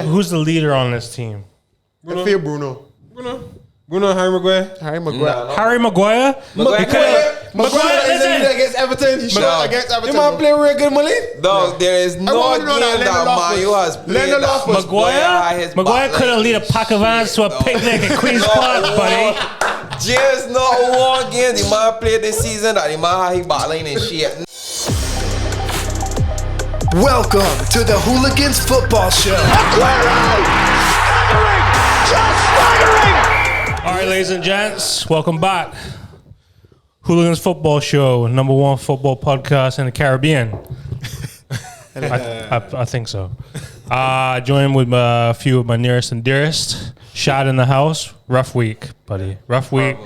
Who's the leader on this team? I feel Bruno. Harry Maguire. Harry Maguire? Maguire is against Everton. He shot against Everton. You might play real good, Mullin? Dog, there is no game that Man U has played. Maguire couldn't lead a pack of ants to a picnic at Queen's Park, buddy. Just not one game the man played this season that the man had his backline and shit. Welcome to the Hooligans Football Show. All right, ladies and gents, welcome back. Hooligans Football Show, #1 football podcast in the Caribbean. I think so. Joined with a few of my nearest and dearest. Shad in the house. Rough week, buddy. Rough week.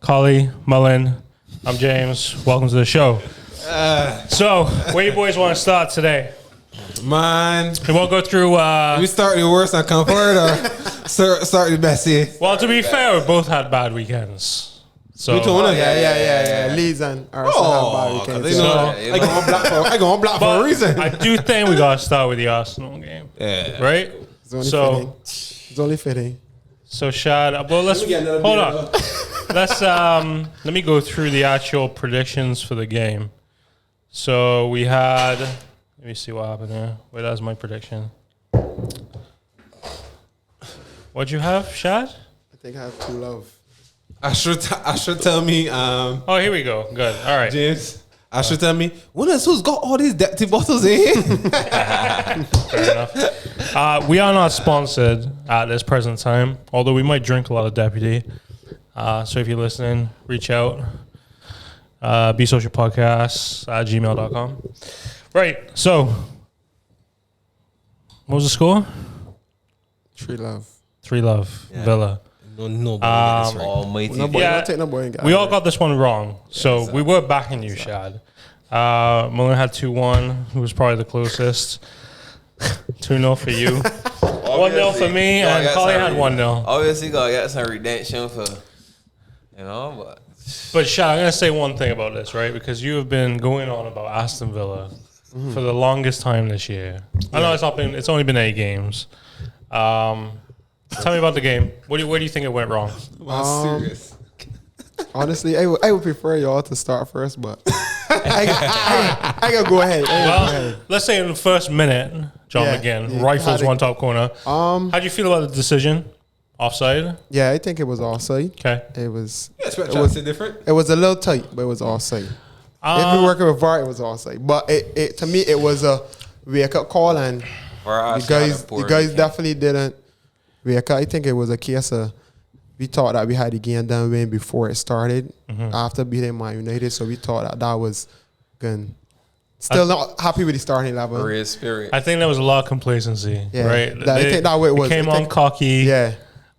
Colly, Mullin, I'm James. Welcome to the show. So, where you boys want to start today? Man, We won't go through. we start the worst and come forward or start the best here? Well, to be fair, we both had bad weekends. So, Yeah. Leeds and Arsenal have bad weekends. I go on black for a reason. I do think we gotta start with the Arsenal game. Yeah. Right? It's only fitting. So Shad, well, let's hold on. Let's let me go through the actual predictions for the game. So we had. Let me see what happened there. Wait, that was my prediction. What'd you have, Shad? I think I have 2 love. I should tell me. Oh, here we go. Good. All right. James. I should tell me. Who's got all these depty bottles in here? Fair enough. We are not sponsored at this present time, although we might drink a lot of Deputy. So if you're listening, reach out. BeSocialPodcasts@gmail.com. Right. So, what was the score? 3 love. 3-love. Villa. No. Almighty. We all got this one wrong. So we were backing you, Shad. Mullin had 2-1, who was probably the closest. 2-0 for you. 1-0 for me, and Colly had 1-0. Obviously, gotta get some redemption for, But Shad, I'm going to say one thing about this, right? Because you have been going on about Aston Villa for the longest time this year. I know it's only been 8 games. Tell me about the game. Where do you think it went wrong? Serious. Honestly, I would prefer y'all to start first, but I gotta go ahead. Let's say in the first minute, John McGinn, rifles one top corner. How'd you feel about the decision? Offside? Yeah, I think it was offside. Okay. It was. It was different. It was a little tight, but it was offside. If we working with VAR, it was offside. But it to me, it was a wake-up call, and the guys definitely didn't wake up. I think it was a case of we thought that we had the game done win before it started, after beating Man Utd, so we thought that was good. Still not happy with the starting level. Real spirit. I think there was a lot of complacency, right? I think that way it was. They came on cocky. Yeah.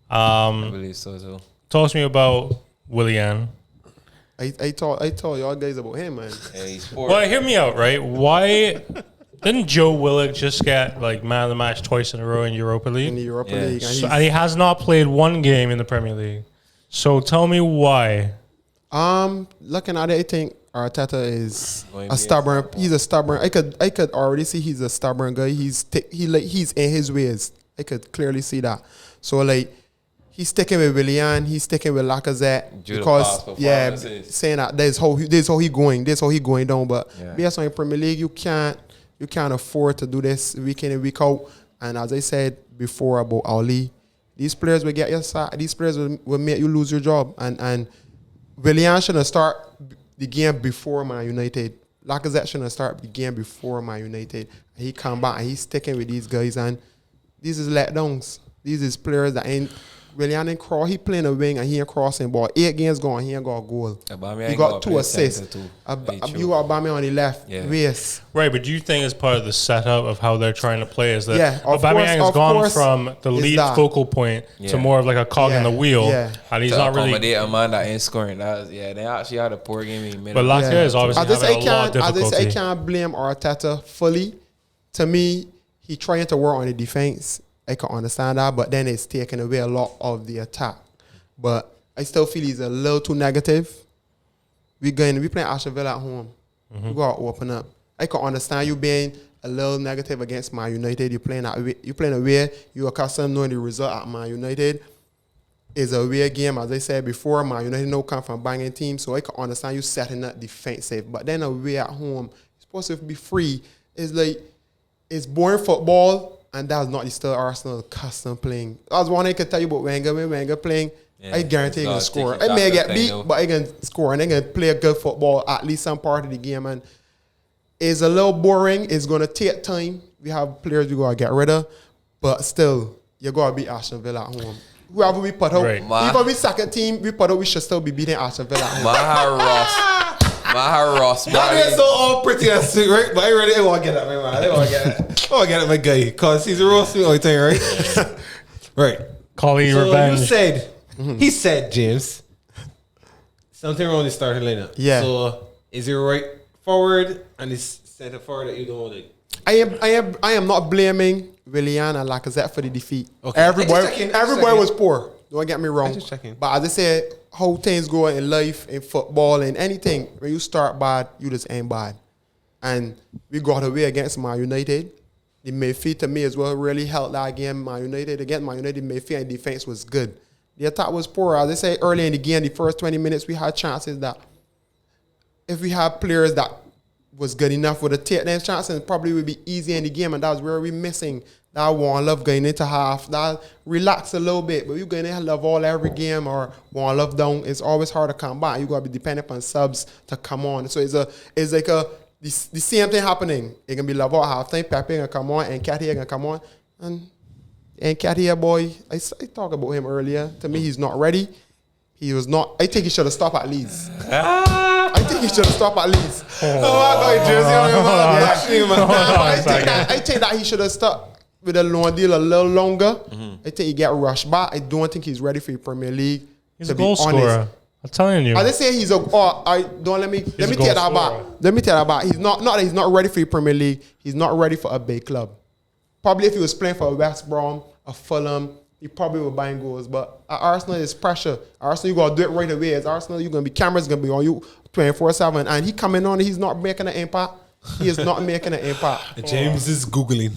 I believe so too. Talk to me about Willian. I told y'all guys about him, man. Well, hear me out, right? Why didn't Joe Willock just get like man of the match twice in a row in Europa League? In the Europa League. And he has not played one game in the Premier League. So tell me why. Looking at it, I think Arteta is a stubborn. He's a stubborn. I could already see he's a stubborn guy. He's in his ways. I could clearly see that. So like he's sticking with Willian. He's sticking with Lacazette because saying that this how he going down. But based on the Premier League, you can't afford to do this week in and week out. And as I said before about Ole, these players will get your side. These players will make you lose your job. And Willian shouldn't start the game before Man United. Lacazette shouldn't start the game before Man United. He come back and he's sticking with these guys. And these is letdowns. These is players that ain't Willian and cross. He playing a wing and he ain't crossing ball. 8 games gone, he ain't got a goal. He got 2 assists. You got Aubameyang on the left waist. Right, but do you think it's part of the setup of how they're trying to play is that Aubameyang has gone from the lead focal point to more of like a cog in the wheel, and he's not really accommodate a man that ain't scoring. They actually had a poor game in minutes. But Lacazette is obviously having a lot of difficulty. I can't blame Arteta fully. To me, he trying to work on the defense. I can understand that, but then it's taking away a lot of the attack. But I still feel he's a little too negative. We playing Aston Villa at home. We got to open up. I can understand you being a little negative against Man United. You're playing away. You're accustomed knowing the result at Man United. It's a away game, as I said before. Man United no come from banging team, so I can understand you setting up defensive. But then away at home, you're supposed to be free. It's like it's boring football, and that's not the style Arsenal custom playing. That's one I can tell you about Wenger. When Wenger playing, I guarantee he can score. I may get beat, but I can score, and I can play a good football at least some part of the game. And it's a little boring. It's going to take time. We have players we got to get rid of, but still, you got to beat Aston Villa at home. Whoever we put out, even we second team, we put out, we should still be beating Aston Villa at home. Maha Ross. That is so all pretty and sweet, right? But I really want to get that, man. I want to get it, my guy, because he's a real sweet all the time, right? Right. Colly so revenge. You said, he said, James, something wrong with the starting lineup. Yeah. So is it right forward and it's center forward that you don't like? I am not blaming Willian and Lacazette for the defeat. Okay. Everybody was poor. Don't get me wrong. Just checking. But as I said, how things go in life, in football, in anything, when you start bad, you just end bad. And we got away against Man United. The midfield to me as well really held that game. Man United, midfield and defense was good. The attack was poor. As I said early in the game, the first 20 minutes, we had chances that if we had players that was good enough with a take them chances, probably would be easy in the game, and that's where we're missing that one love going into half. That relax a little bit, but you going to love all every game or one love down. It's always hard to come back. You got to be dependent on subs to come on. So it's like the same thing happening. It can be love all halftime. Pepe gonna come on, and Katia gonna come on, and Katia boy, I talked about him earlier. To me, he's not ready. He was not. I think he should have stopped at Leeds. I think he should have stopped at Leeds. I got a jersey on him. I think that he should have stuck with a loan deal a little longer. I think he get rushed back. I don't think he's ready for the Premier League. He's a goal scorer. I'm telling you. I just say he's a. Let me take that back. Let me take that back. He's not that he's not ready for the Premier League. He's not ready for a big club. Probably if he was playing for a West Brom, a Fulham, he probably would buying goals. But at Arsenal, it's pressure. Arsenal, you got to do it right away. As Arsenal, you're going to be cameras going to be on you 24/7. And he coming on, he's not making an impact. He is not making an impact. James is Googling.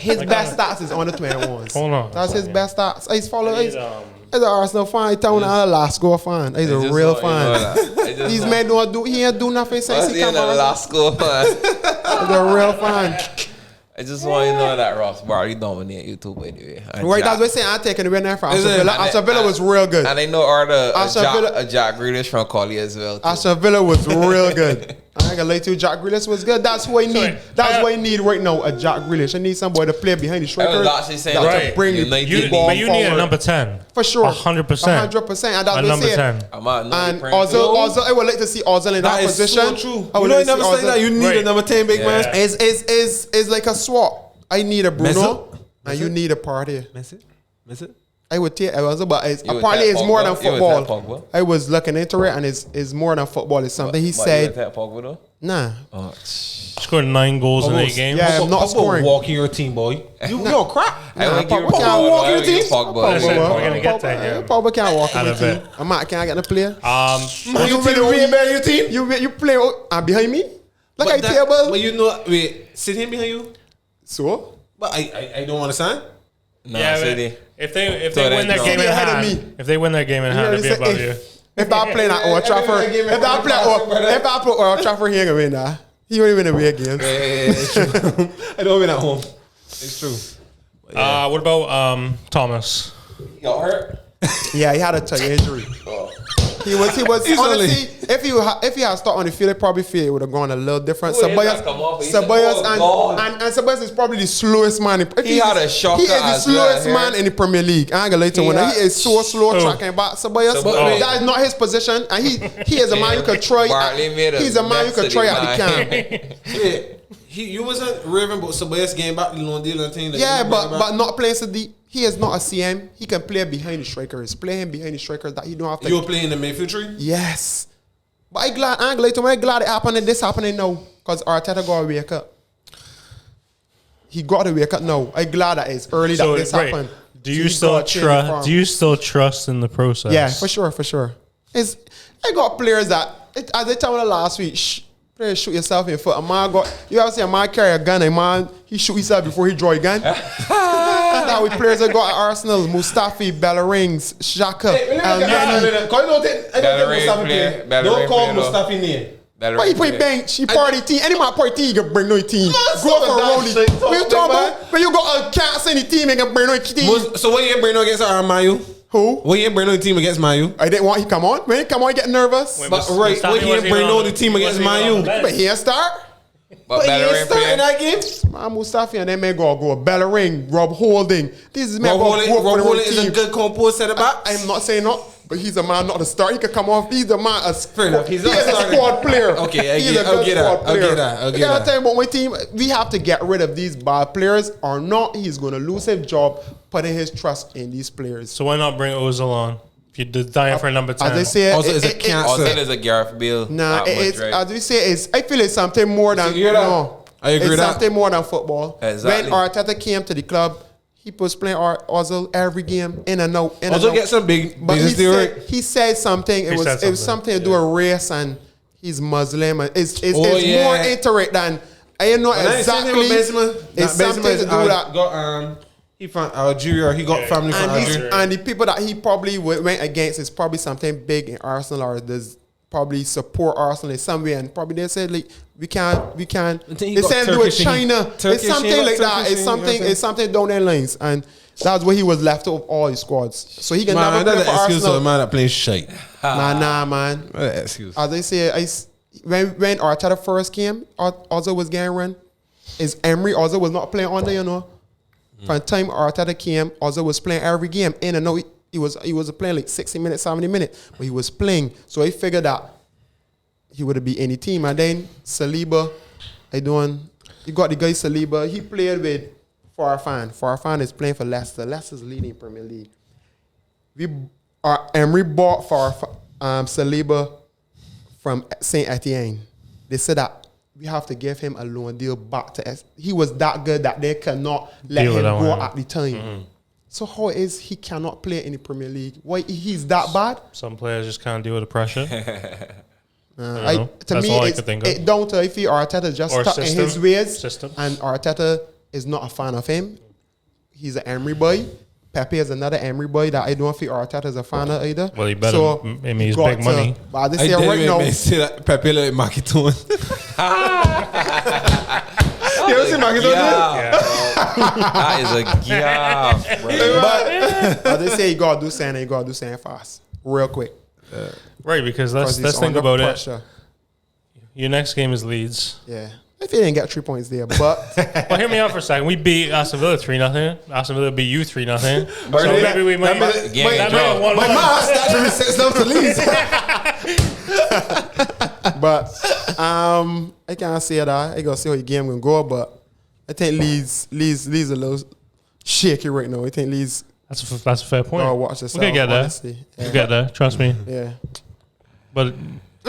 His best stats is under 21s. Hold on. That's his best stats. He's following. He's an Arsenal fan. He's an last score fan. He's a real fan. These men he ain't do nothing since he come on. Last score fan. He's a real fan. I just want you to know that Ross Barkley dominate YouTube anyway. Right, that's what I'm saying. I'm taking the winner from Aston Villa. Aston Villa was real good. And I know a Jack Grealish from Colly as well. Aston Villa was real good. I ain't gonna lie to you, Jack Grealish was good. That's what I need. That's what I need right now, a Jack Grealish. I need somebody to play behind the striker. I was actually saying to bring the ball but you need a number 10. For sure. 100%. 100%. And that's a number 10. And also, I would like to see Ozil in that position. So true. You know, I never say that you need a number 10 big man. It's like a swap. I need a Bruno, and you need a Partey. Miss it? I would take Ozil, but apparently it's more than football. I was looking into it, and it's more than football. It's something he said. Nah. Scored 9 goals in 8 games. Yeah, I'm not scoring. Walking your team, boy. You no crap. Pogba can't walk your team. We're gonna get that here. Pogba can't walk your team. Can I get the player? You really better your team? You play behind me? Like I table. But you know, wait, sit him behind you. So? But I don't understand. Yeah, if they win that game in hand, if they win that game in hand, they'll be above you. If I play at Old Trafford, if I play Old Trafford, he ain't gonna win that. He don't even win a game. It's true. I don't win at home. It's true. What about Thomas? He got hurt. Yeah, he had a toe injury. He was honestly, if he had started on the field, I probably feel it would have gone a little different. Ceballos is probably the slowest man. He had a shocker. He is the slowest man in the Premier League. I ain't gonna lie to you. He is so slow tracking back. Ceballos, that is not his position, and he is a man you could try. He's a man you could try at the camp. You wasn't raving about Ceballos getting back the long deal and thing. Yeah, but not playing so deep. He is not a CM. He can play behind the strikers. Play him behind the strikers that he don't have to. You're playing the midfield tree? Yes. But I'm glad it happened and this happening now. Because Arteta got to wake up. He got to wake up now. I'm glad that it's early that this happened. Do you still trust in the process? Yeah, for sure. I got players that, as I told you last week, Player shoot yourself in the foot. A man you ever see a man carry a gun? A man he shoot himself before he draw a gun. Now with players that got at Arsenal, Mustafi, Bellerings, Xhaka, Don't call Mustafi name. But he play bench. He party team. Any man party team, he can bring no team. Go for Rolly. What you talking about? When you got a can't send the team, he can bring no team. So what you ain't bring no against Man U? Who? What you ain't bring no team against Man U? I didn't want he come on. When he come on, he get nervous. Wait, But right, what you ain't bring no the team against Man U? But he ain't start. But He ain't start in that game. Man, Mustafi and them men go Bellerin, Rob Holding. This is man Rob Holding is a team. good composed set of backs. I'm not saying not, but he's a man not to start. He can come off. He's a man. He's not a starting. squad player. Okay, He's a I'll good get squad that. I'll player. get that. I'll get I'm that. telling you about my team. We have to get rid of these bad players, or not. He's going to lose his job putting his trust in these players. So why not bring Ozil on? If you're dying for number 10. As they say, Also, it's a cancer. Also, there's a Gareth Bale. Nah, at it's Madrid. as we say, I feel it's something more than You hear that? no. I agree It's with that. something more than football. Exactly. When Arteta came to the club, he was playing Ozil every game in and out. In and Also out. get some big But business deal, right? he said something. It was something to do with race and he's Muslim. And it's more intricate than I know exactly. It's something to do with that. He from Algeria. He got family from Algeria. And the people that he probably went against is probably something big in Arsenal, or there's probably support Arsenal in some way, and probably they said like we can't. They said do with China. It's something like that. It's something down their lines, and that's where he was left of all his squads. So he can never play for excuse Arsenal. for a man that plays shite. Nah, man. Excuse. As they say, when Arteta first came, Ozil was getting run. Is Emery Ozil was not playing under, you know. From the time Arteta came, Ozil was playing every game in and out. He was playing like 60 minutes, 70 minutes, but he was playing. So he figured that he would be any team. And then Saliba, you got the guy Saliba. He played with Farfan. Farfan is playing for Leicester. Leicester's leading Premier League. Emery bought Saliba from Saint Etienne. They said that we have to give him a loan deal back to us. He was that good that they cannot let him go at the time. Mm-hmm. So how is he cannot play in the Premier League? Why he's that bad? Some players just can't deal with the pressure. To me, it's down to if Arteta just stuck in his ways, and Arteta is not a fan of him. He's an Emery boy. Pepe is another Emery boy that I don't feel Arteta is a fan of either. Well, he better. So I mean, he's big money. But they say right now, say that Pepe like Makitoon. You ever seen Makitoon? Yeah. That is a gap, bro. But they say you gotta do something fast, real quick. Right, because let's think about pressure. it. Your next game is Leeds. Yeah. If you didn't get 3 points there, but well, hear me out for a second. We beat Aston Villa 3-0. Aston Villa beat you 3-0. So maybe we might. My mask actually sets down to Leeds. But I can't say that. I gotta see how your game gonna go. But I think Leeds a little shaky right now. I think Leeds. That's a fair point. Watch this. We can get there. Yeah. We get there. Trust me. Yeah. But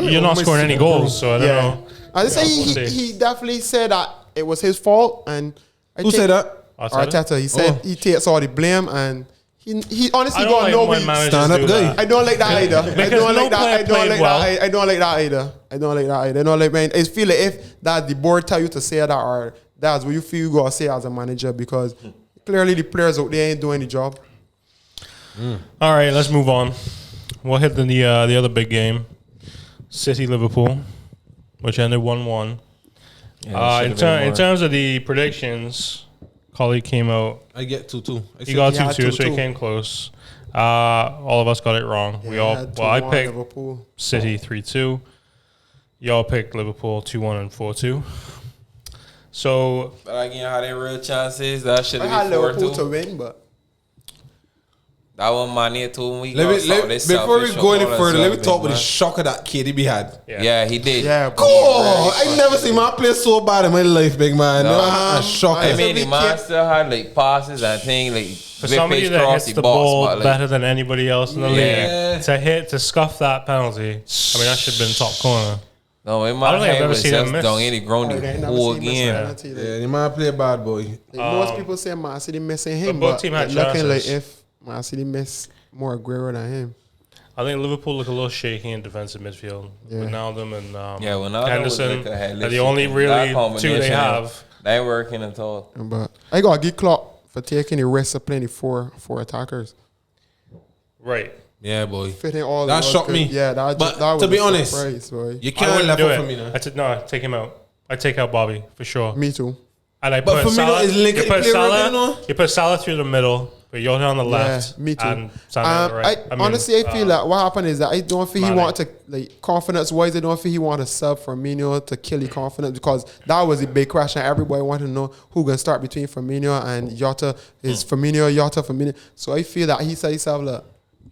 you're not scoring any goals, so I don't know. I say he definitely said that it was his fault, and who said that? Arteta. He said he takes all the blame, and he honestly got no stand up guy. I don't like that either. I don't like that. I don't like that either. I don't like man. I feel like if that the board tell you to say that, or that's what you feel you gotta say as a manager, because clearly the players out there ain't doing the job. All right, let's move on. We'll hit the other big game, City Liverpool, which ended 1-1. Yeah, in terms of the predictions, Colly came out. I get 2-2. He got 2-2, so he came close. All of us got it wrong. Yeah, I picked Liverpool. City 3-2. Y'all picked Liverpool 2-1 and 4-2. So, but again, how they real chances? That should I have had been 4-2. Liverpool to win, but that one money 2 weeks. Before we go any further, let me talk with the shocker that KDB had. Yeah, he did. Yeah, cool. I never seen my play so bad in my life, big man. A shocker. I mean, the man still had like passes and things like for somebody that hits the ball better than anybody else in the league, to scuff that penalty, I mean, that should have been top corner. No, in my head was just don't any grown the whole game. Yeah, you might play bad boy. Most people say Man City missing him, but both teams had looking chances. like if Man City miss more Aguero than him. I think Liverpool look a little shaky in defensive midfield. Wijnaldum and Wijnaldum Henderson like are the only really two they have. They ain't working at all. But I got to give Klopp for taking the risk of playing the four attackers. Right. Yeah, boy. Fitting all That shocked me. Yeah, that to be honest, surprise, boy. you I can't wouldn't left do it it. for me now. No, take him out. I take out Bobby for sure. Me too. And I But put Firmino Salah. is linked You put to play right Salah. now. You put Salah through the middle. But Jota on the left. Yeah, me too. And Sané on the right. Honestly, I feel that what happened is that I don't feel he Mane. want to, like, confidence-wise, I don't feel he want to sub Firmino to kill the confidence, because that was a big question. Everybody wanted to know who going to start between Firmino and Jota. Is Firmino, Jota, Firmino. So I feel that he said himself, look,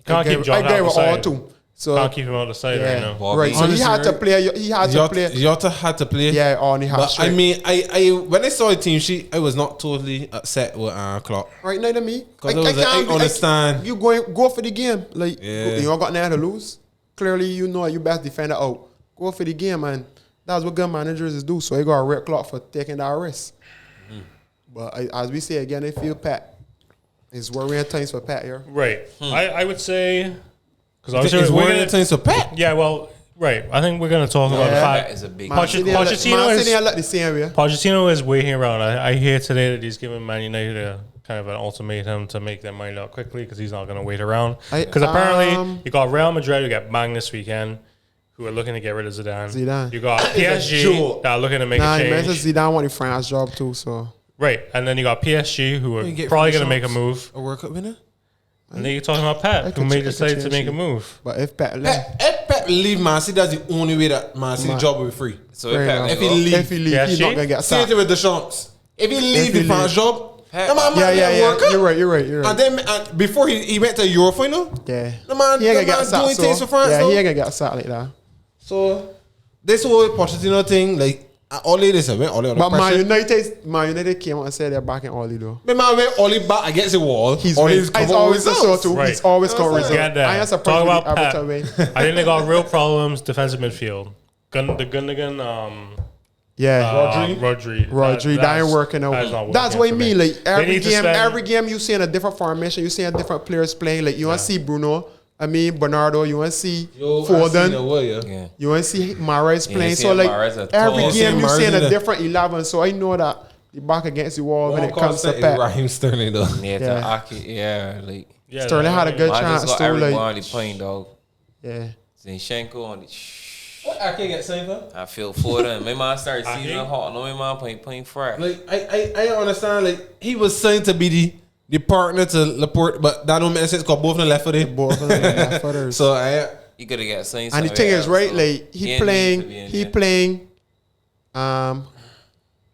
Can't keep Jota I gave out the it all side. to. So, Can't keep him out the side right now. right. So he had to play. He had to play. Jota had to play. Yeah, on the half But straight. I mean, I when I saw the team sheet, I was not totally upset with Klopp. Right now to me, 'Cause I was like, I understand. You go for the game. Like, Yeah. you don't got nothing to lose. Clearly, you know you best defender out. Go for the game, man. That's what good managers do. So I got a red clock for taking that risk. But as we say again, I feel Pat. It's worrying times for Pat here. Right. I would say because It's obviously we're worrying gonna, things for Pep. yeah. Well, right. I think we're gonna talk about the That fact is a big. Man City are like- Man City are like the same way. Pochettino is waiting around. I hear today that he's giving Man United a kind of an ultimatum to make their mind up quickly because he's not going to wait around. Because apparently you got Real Madrid who got banged this weekend, who are looking to get rid of Zidane. You got PSG that are looking to make a He mentioned change. Zidane want the France job too. So Right, and then you got PSG who are You get probably free going to make a shots. move. A World Cup winner. And then you're talking about Pep, who could may ch- decide to change make a it. move. but if Pat left, Pep leave Man City, that's the only way that Man City job will be free. So Fair if enough. If he leave, if he leave, PSG? he's not gonna get same sacked. thing with Deschamps. If he leave he the France leave. job, Pep- the man might Yeah. get World Cup. You're right. And then before he went to the Euro final, Yeah. the man, He ain't the gonna man get sacked. doing things So, for France. yeah, though. he ain't gonna get sacked like that. So this whole Pochettino thing, like Ole, they said, when Ole But Man pressure. United came out and said they're backing Oli though. The man when Ole back against the wall, He's Ole's come out always with so results. too. Right. He's always got results. Get that. I am Talk surprised with about the Pep. Everton way. I think they got real problems defensive midfield. The Gundogan, Yeah. Rodri. That ain't working that is out. not That's working what I for mean. me. Like They every need to game, spend- you see in a different formation. You see a different players playing. Like you want to see Bruno. I mean Bernardo. You want to see Foden. Yeah. You want to see Mahrez Yeah, playing. you see So like Mahrez at every all. game you Mahrez see in in a the- different 11. So I know that the back against the wall when it comes to Pep. Raheem Sterling though. Yeah, Yeah. to Aki, yeah, like Yeah, Sterling had a good I chance just got too. Like everybody playing dog. yeah. Zinchenko on the. What I can't get signed for? I feel for them. My man started Aki? season hot. No, my man playing fresh. Like I don't understand. Like he was signed to be the partner to Laporte, but that don't make sense because both of them left for it. Both of them left footers. So I You could have got signed. And the thing is, right, like he playing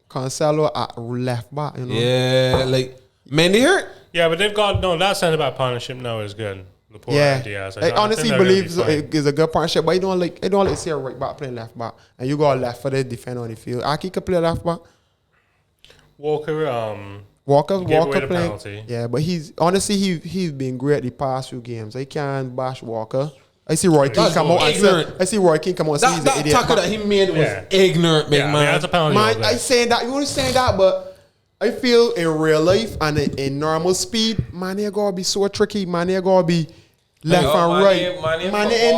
Cancelo at left back, you know. yeah, like Mendy hurt. Yeah, but they've got that centre back partnership now is good. Laporte Yeah, and Diaz. I think honestly they're gonna believe be fine. it's a good partnership, but I don't like see a right back playing left back, and you got a left for the defender on the field. Aki could play left back. Walker, Walker He gave away playing. the penalty. Yeah, but he's been great the past few games. I can't bash Walker. I see Roy Keane That's come out and ignorant. say, I see Roy Keane come out and say he's an That idiot. tackle that he made was Yeah. ignorant, big yeah, I mean, man. that's a penalty. all Man, day. I saying that, you want to say that, but I feel in real life and in normal speed, man, they gotta be so tricky. Man, they gotta be left and right. Man, they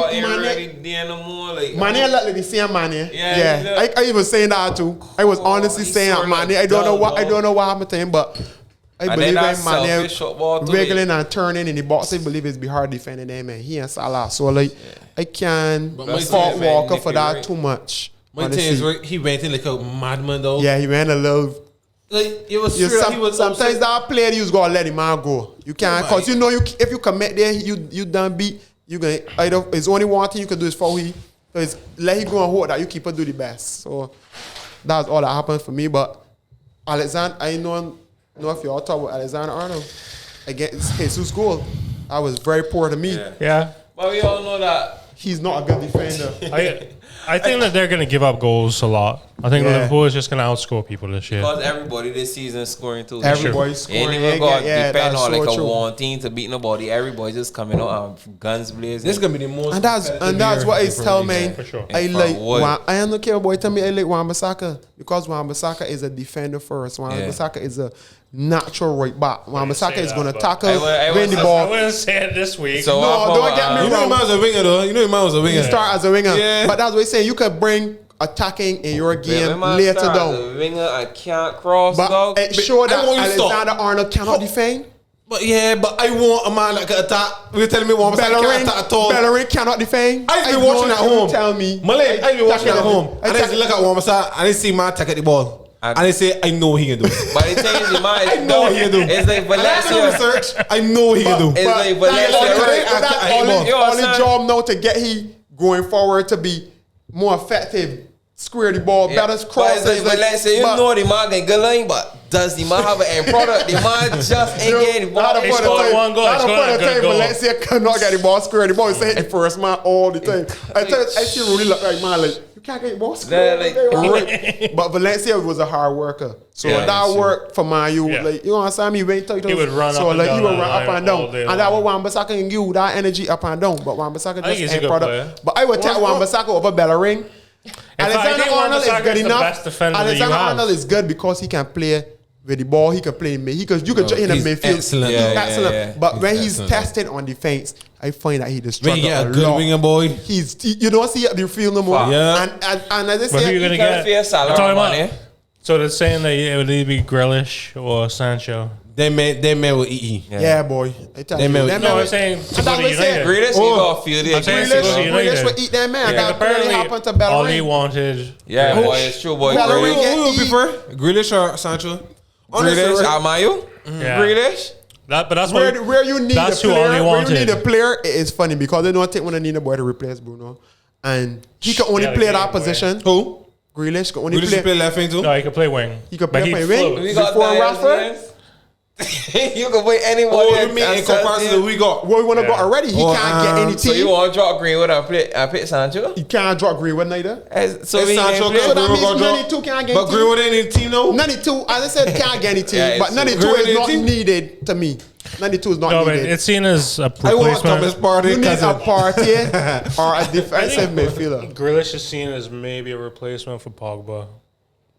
look like the same man. Yeah. I was saying that too. I was honestly he's saying that, sort man. of I don't know dull, what happened to him, but I And believe then him, that man. selfish football too, Wiggling and turning in the box. I believe it's be hard defending them, man. He and Salah. So like, I can't But my fault thing, man, Walker if for you that right. too much. My thing is, right, he went in like a madman though. Yeah, he ran a little. Like it was You true that he was sometimes upset. that player you just gotta let him man go. You can't, cause you know if you commit there, you done beat. You gonna either it's only one thing you can do is foul him. So it's let him go and hold that. You keep on do the best. So that's all that happened for me. But Alexander, I know if you all talk about Alexander Arnold against Jesus' goal. That was very poor to me. yeah. But we all know that. He's not a good defender. I think that they're going to give up goals a lot. I think Yeah. Liverpool is just going to outscore people this year. Because everybody this season is scoring too. Everybody's scoring. Ain't even got Yeah, depend that's on like so a true. one team to beat nobody. Everybody just coming out guns blazing. This is gonna be the most. And that's what I tell man. For sure. I In like. front, I don't care, boy. Tell me I like Wan-Bissaka because Wan-Bissaka is a defender first. Wan-Bissaka is a natural right back. Wan-Bissaka is going to tackle, I win the I ball. wouldn't say it this week. So No, don't get me You know wrong. man was a winger though. You know man was a winger. He start as a winger. Yeah. But that's what he's saying. You could bring attacking in your game later down. The winger, I can't cross, But dog. it showed that I want you to stop. Alexander Arnold cannot defend. But I want a man that can attack. You're telling me Wan-Bissaka can't attack at all. Bellerin cannot defend. I've been watching at home. Tell me. Malay, I've been watching at home. And I Attack- look at Wan-Bissaka and I see man attack at the ball. And I say, I know what he can do. But the thing is, I know what he can do. It's like And I do Valencia. research. I know what he can do. It's But like Valencia, right? that's Yo, only son. job now to get he going forward to be more effective. Square the ball, better But cross. it's like Valencia, you know the man can go line, but does the man have an end product? The man just ain't getting the ball. He scored one goal. He scored a good goal. Valencia cannot get the ball, square the ball. He's hitting the first man all the time. I see really look like man, like you can't get the ball square. But Valencia was a hard worker, so Yeah, that sure. worked for Man U. Yeah. Like you know what I'm saying? He went tight. He would run so up and like down he would that run up line and all down, day and that long. what Wan-Bissaka can give that energy up and down. But Wan-Bissaka I think just he's a end good product. player. But I would take Wan-Bissaka over Bellerin. Alexander think Arnold is Wan-Bissaka good is the enough. best defender that you Alexander have. Arnold is good because he can play with the ball. He can play in mid. You can check in the he's midfield. excellent. Yeah, yeah, excellent. yeah. But when he's excellent. tested on defense, I find that he just When you struggle get a a good lot. winger boy. You don't see the field no more. Yeah. And as I But who you say, gonna Can't get? fear Salah I'm talking money. about. So they're saying that it would either be Grealish or Sancho. They met with EE. yeah, boy. I tell They you, may- them No, men- I'm saying to And go that's to what I said. United. Grealish, he got a few I'm saying days. to go to United. Grealish would eat that man. Yeah, That clearly happened to apparently all he Bellerin. wanted. Yeah, Grealish. boy, it's true, boy. Bellerin Grealish. Who you prefer? Grealish or Sancho? Honestly, Grealish, right? Amayu. Yeah. Grealish. But that's Where what. you need a That's who player, all he where you need wanted. a player, it is funny because they don't take when they need a boy to replace Bruno, and he can only Yeah, play the that game, boy. position. Who? Grealish can only Grealish play. play left wing too? No, he could play wing. He could But play he for wing. float. We got Before Diaz Rashford? Diaz. You can wait anyone. Oh, you mean in comparison to we got? What we want to go Yeah. already? He Oh, can't get any So you team. want to drop Greenwood and pick Sancho? He can't drop Greenwood neither. So It's we Sancho, ain't So play. that Greenwood means got dropped. 92 can't get But any team. Greenwood ain't in the team now? 92, as I said, can't get any team. Yeah, But it's 92 true. is not Greenwood needed to me. 92 is not No, but needed. it's seen as a I want Thomas replacement. Partey You need because a of party or a defensive midfielder. Grealish is seen as maybe a replacement for Pogba.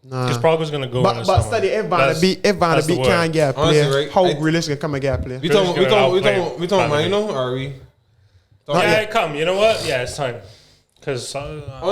Nah. Because Pogba's going to go in the But summer. study if Van That's- de Beek that's the word. can't get a player, Honestly, right, how I- Grealish can come and get a player? we talking, Grealish man, you know, or are we? Yeah, come. You know what? Yeah, it's time. Because I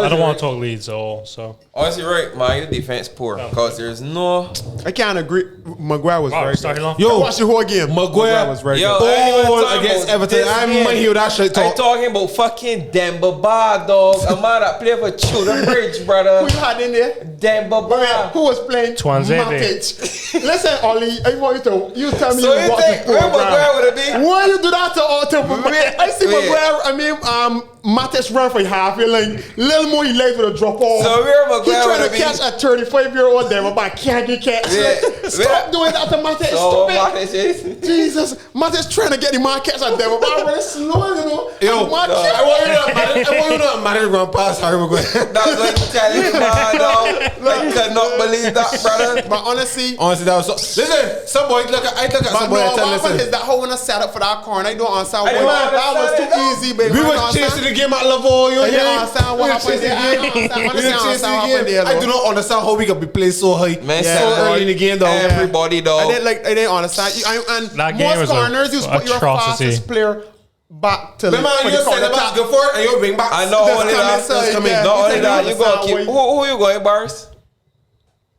don't want to talk Leeds at all. So Honestly, right, man, your defense poor because there's no. I can't agree. Maguire was wow, very starting good. off. Yo, I watched the whole game. Maguire was very Yo, good. I ain't even All talking against about Everton. this I game. might hear that shit I talk. talking about fucking Demba Ba, dog. A man that play for Children Bridge, brother. Who you had in there? Demba Ba. Who was playing? Twanzebe. Matic. Listen, Ollie, I want you tell me So you you watch think the where program. Maguire would have been? Why you do that to Maguire? I see Wait. Maguire. I mean, Matic ran for half. You're like, little more he late with a drop off. So where He Maguire trying would to have catch been? a 35-year-old there, but can't get catch. Yeah. Stop doing that to Matic. So Stop it. Matic is. Jesus, Matic trying to get the man catch a devil, but really slow, you know. Yo, And man I want you to know Matic run past Harry Maguire. That's what you telling me, man, dog. I cannot believe that, brother. But honestly, Honestly, that was so. Listen, some boy, I look at but some no, boy and what tell happened is listen. that whole set up for that corner. I don't understand I why don't that was understand too it, easy, baby. We I was don't chasing understand. the game at level, you I don't know. understand what happened there. I don't understand. We were chasing the game. I do not understand how we could be playing so high, Man, Yeah. so early in the game, though. Everybody, I dog. didn't understand. And That game most was a corners, you put your atrocity. fastest player back to Remember, for you the said counter the attack. basket for it, and you bring back. I know Just only come that. inside, Just come in. yeah. Not only You that, you gonna understand keep. why- Who you going, Bars?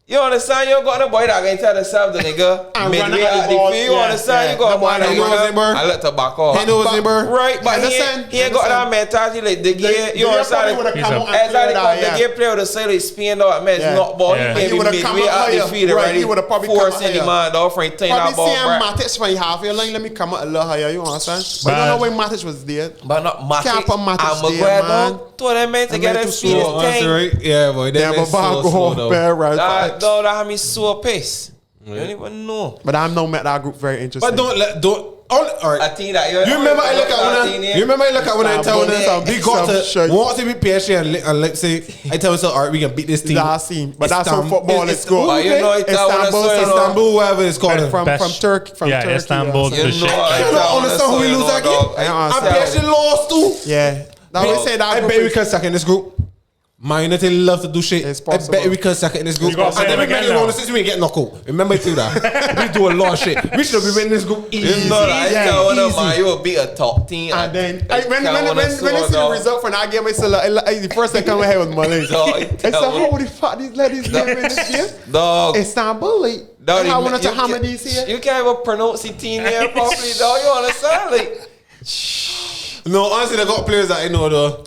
You understand? You got the boy that can tell themselves the nigga And run midway at the at the ball. field. You Yeah, understand? yeah. You got The a boy boy that He knows run it, bro. I let the back off. He knows it, bro. Right, but Understand? he ain't got that mentality like the game. You understand? He's a- Exactly, the game player would have said he spin out, man, Yeah. not ball. Yeah. He He came would've in come midway up at the higher. field Right, already, he would've probably come forcing up the higher. man down for him, turn Probably that ball seeing back. Matic from half your line, let me come a little higher, you understand? But I don't know when Matic was there. But not Matic. Can't put Matic and there, Maguire, man. dog. Two of them men together, too speed slow, is thing. Right? Yeah, boy. Yeah, but so go slow, on, though. fair, right? That had me so pissed. You don't even know. But I'm no met that group very interesting. But don't. All right. I think that You remember I look at when I tell them we got to want to beat PSG and let's say I tell myself, all right, we can beat this team. That's seen. But that's how football is good. But you know it's Istanbul, whatever it's called. From Turkey. From Yeah, Turkey. Istanbul. Yeah. The shit. I don't understand how we lose that game. I And understand. PSG lost too. Yeah. Now we say that I group bet we is- can suck in this group. Man United love to do shit. It's I possible. bet we can suck it in this group. You gotta And say then them we make again it now. on the 6 we get knocked out. Remember to do that. We do a lot of shit. We should be winning this group easy. You know that. Yeah, Yeah, one of easy. Man, you will be a top team. And then when you see the result for that game, I said the first thing coming here was Mullin. I said, holy fuck, these ladies game in this game. Dog. Istanbul, like, I want to hammer these here. You can't even pronounce the team here properly, dog. You understand? Like, No, honestly, they got players that I know though.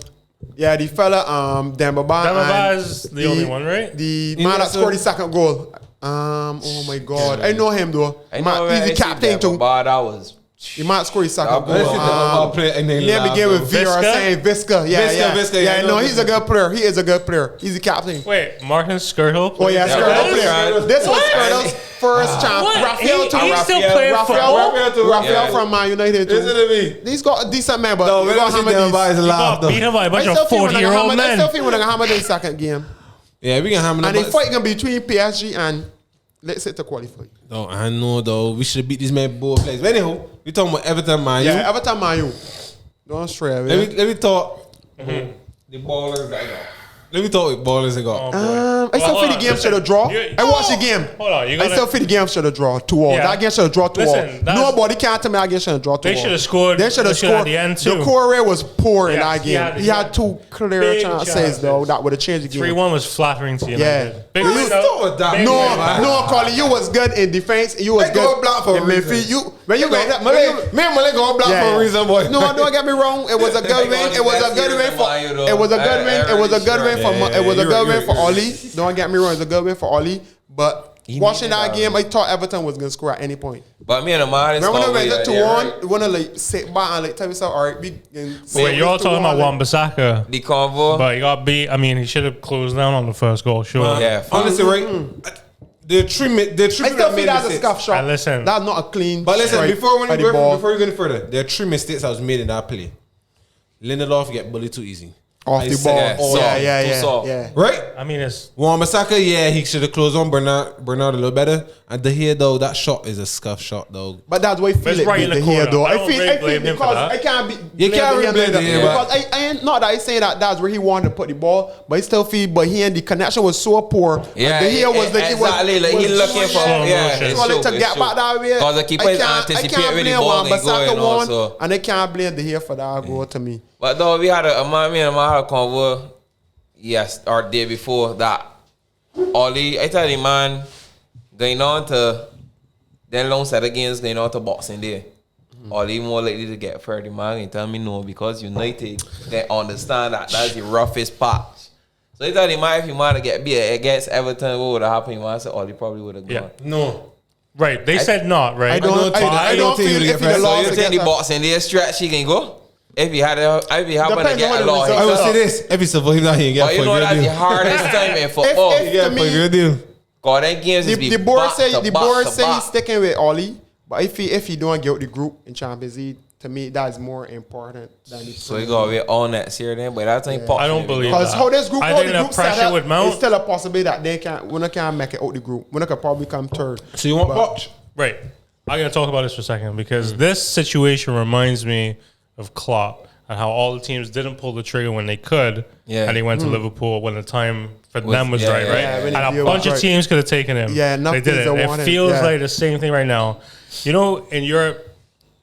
Yeah, the fella, Demba Demba is the only one, right? The man that scored the second goal. Oh my God, I know him though. I know He's the captain too. But that was. He might score his second Let's see goal. the player and then He began with Vera Visca? saying Visca. Yeah, Visca, yeah. yeah, No, I know he's a good player. He is a good player. He's the captain. Wait, Martin Skirtle? Oh yeah, Yeah, Skirtle right. player. This was Skirtle's first chance. What? Raphael too. He still playing football? Raphael from Man United too. Listen to me. He's got a decent man, but No, you we got don't see hammer them by these. his You laugh got though. beat up by a bunch I of still feel when 40-year-old I men. still feel when I hammer the second game. Yeah, we can hammer And them. the fight gonna be between PSG and let's say to qualify. No, I know though. We should have beat these men both plays. But anyhow, we talking about Everton, man. Yeah, every time Man U. Don't stray away. Let me talk. The ballers that got. Let me talk with ballers they got. I still feel the game should have draw. I watched the game. Hold on, you I gotta- still feel the game should have draw 2-all. Yeah. That game should have draw 2-all. Listen, that's- Nobody can tell me that game should have draw 2-all. They should have scored. They should have at scored the end too. The core was poor in Yeah, that game. he He had had two clear big chances chances. though that would have changed the game. 3-1 was flattering to United. Yeah. Big You win, start though. with that. Big No, win. no, Colly, you was good in defense. You was They good go black for in a midfield. reason. You when you Me went and Malay go black for a reason, boy. No, don't get me wrong. It was a good win. It was a good win for. It was a good win. It was a good win for. It was a good win for Ole. Don't get me wrong. It's a good win for Ole. But watching that game, I thought Everton was gonna score at any point. But me and the man is Remember when they went to 2-1, wanna like sit back and like tell yourself, all right, Wait, you're all talking about Wan-Bissaka, the convo. but he got beat. I mean, he should have closed down on the first goal, sure. Yeah, Honestly, right? The treatment I still that feel made that's a mistakes. scuff shot. And listen. That's not a clean. But listen, strike before by the ball. you go any further, there are 3 mistakes that was made in that play. Lindelof get bullied too easy. Off I the said ball. that. Yeah, soft. yeah. Right? I mean, it's Wan-Bissaka, yeah, he should have closed on Bernard a little better. And De Gea, though, that shot is a scuff shot, though. But that's why I feel It's it right in beat the the here corner. though. I I don't feel really blame him for because that. I can't be. You can't really blame the Gea, because I ain't not that I saying that that's where he wanted to put the ball, but I still feel. But he and the connection was so poor. Yeah, the here was like exactly. Like he looking for slow yeah. motion. it's So like show, to it's get show. back that way. Cause the keeper is anticipate with the ball and going also. and they can't blame the here for that goal to me. But though we had a man, me and my had a convo. Yes, our day before that. Ollie, I tell you, man, going on to then long set against going on to Boxing Day. Ollie more likely to get 30 man and tell me no because United they understand that that's the roughest patch. So I tell you, man, if you want to get beat against Everton, what would have happened? You want to say Ollie probably would have gone. Yeah. No. right. They said not, right? I don't think feel he if would he get the first. So loss you think the against Boxing Day stretch he can go? If he happened to Depends get on a the lot, result. I will So- say this. If he survives that, he but get you know that's the hardest time in football. if- Yeah, to me- good deal. Cause that games is be the board back say to the back board to say back. he's sticking with Ollie, but if he don't get out the group in Champions League, to me that is more important than the So you gotta be on that year then, but that's ain't I don't believe because that. how this group, I how think the the group set pressure up, would mount. it's still a possibility that they can't make it out the group. When could probably come third. So you want Poch? Right. I'm going to talk about this for a second because this situation reminds me of Klopp and how all the teams didn't pull the trigger when they could. Yeah. And he went to Liverpool when the time for them was yeah, right, yeah, right? yeah, when And the a deal bunch was of right. teams could have taken him. Yeah, enough they didn't. teams that It wanted him, feels yeah. like the same thing right now. You know, in Europe,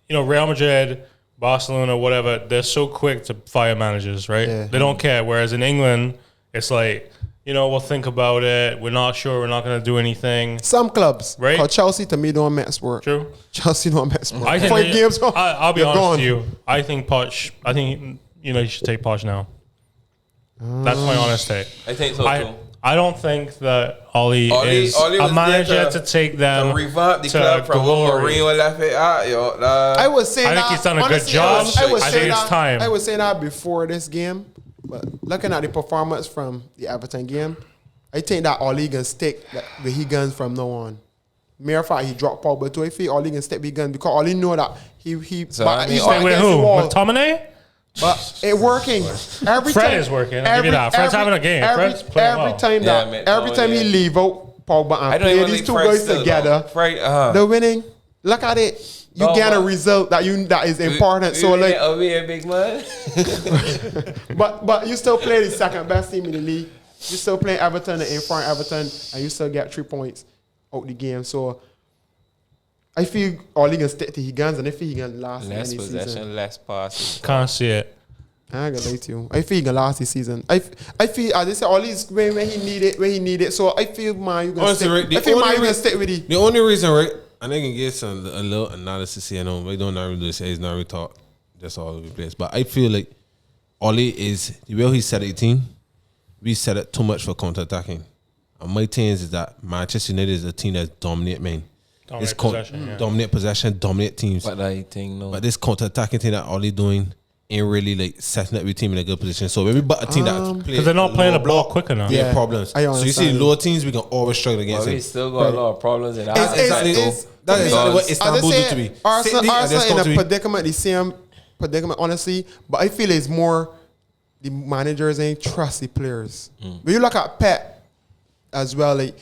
you know, Real Madrid, Barcelona, whatever, they're so quick to fire managers, right? Yeah. They don't care. Whereas in England, it's like, you know, we'll think about it. We're not sure. We're not going to do anything. Some clubs, Right. Cause Chelsea to me don't mess work. True. Chelsea don't mess work. I think 5 games. I'll be you're honest gone. with you. I think Poch. I think you know you should take Poch now. That's my honest take. I think so too. I don't think that Ollie is Ollie a was manager there to take them To revamp the to club from glory. when Mourinho left it out, yo. I was saying I think that he's done a good honestly, job. I was I saying think it's that, time. I was saying that before this game, but looking at the performance from the Everton game, I think that Ole can stick with he guns from now on. Mere fact he dropped Pogba to a feet, Ole can stick with guns because Ole know that he. So, but I mean, he's Ole- back Wait, against the who? wall. McTominay? But it working. Every Fred time, is working. I'll give you that. Fred's having a game. Fred's playing well. time Yeah, that man, every time he yeah. leave out Pogba I and don't play even these like two Fred guys still, together, though. Fred, they're winning. look at it. You No, get a but- result that is important. So we like, a big man. but you still play the second best team in the league. You still play Everton and in front of Everton, and you still get 3 points out the game. So I feel Ole gonna stick to his guns, and I feel he gonna last Less any possession, season. less passes. Can't see it. I ain't gonna lie to you. I feel he gonna last this season. I feel as I said, Ole is when he need it. So I feel Man, you gonna Honestly, stick. right, the I feel only Man, you gonna reason- stick with it. The only reason, right, and I can get some a little analysis here. I know we don't not really say it's not really talk just all over the place, but I feel like Ole is the way he set 18. We set it too much for counter attacking. And my thing is that Manchester United is a team that's dominant, man. Dominate It's possession, yeah. dominate possession, dominate teams. But I think no. But this counter attacking thing that Ole doing ain't really like setting up your team in a good position. So maybe but a team that Because they're not playing the ball quick enough. yeah, Yeah, problems. I So you see understand. lower teams, we can always struggle But against we it. still got a lot of problems in that. It's- That's exactly what As I Istanbul do to said, me. Arsenal City, and that's in come a to me. predicament, the same predicament, honestly. But I feel it's more the managers ain't trust the players. When you look at Pep as well, like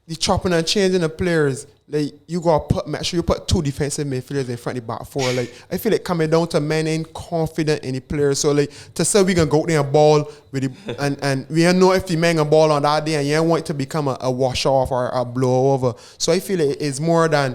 the chopping and changing the players, like you gotta make sure you put 2 defensive midfielders in front of the back 4. Like I feel it coming down to men ain't confident in the players. So like to say we gonna go out there and ball with the and we don't know if the man gonna ball on that day and you don't want it to become a wash off or a blow over. So I feel it is more than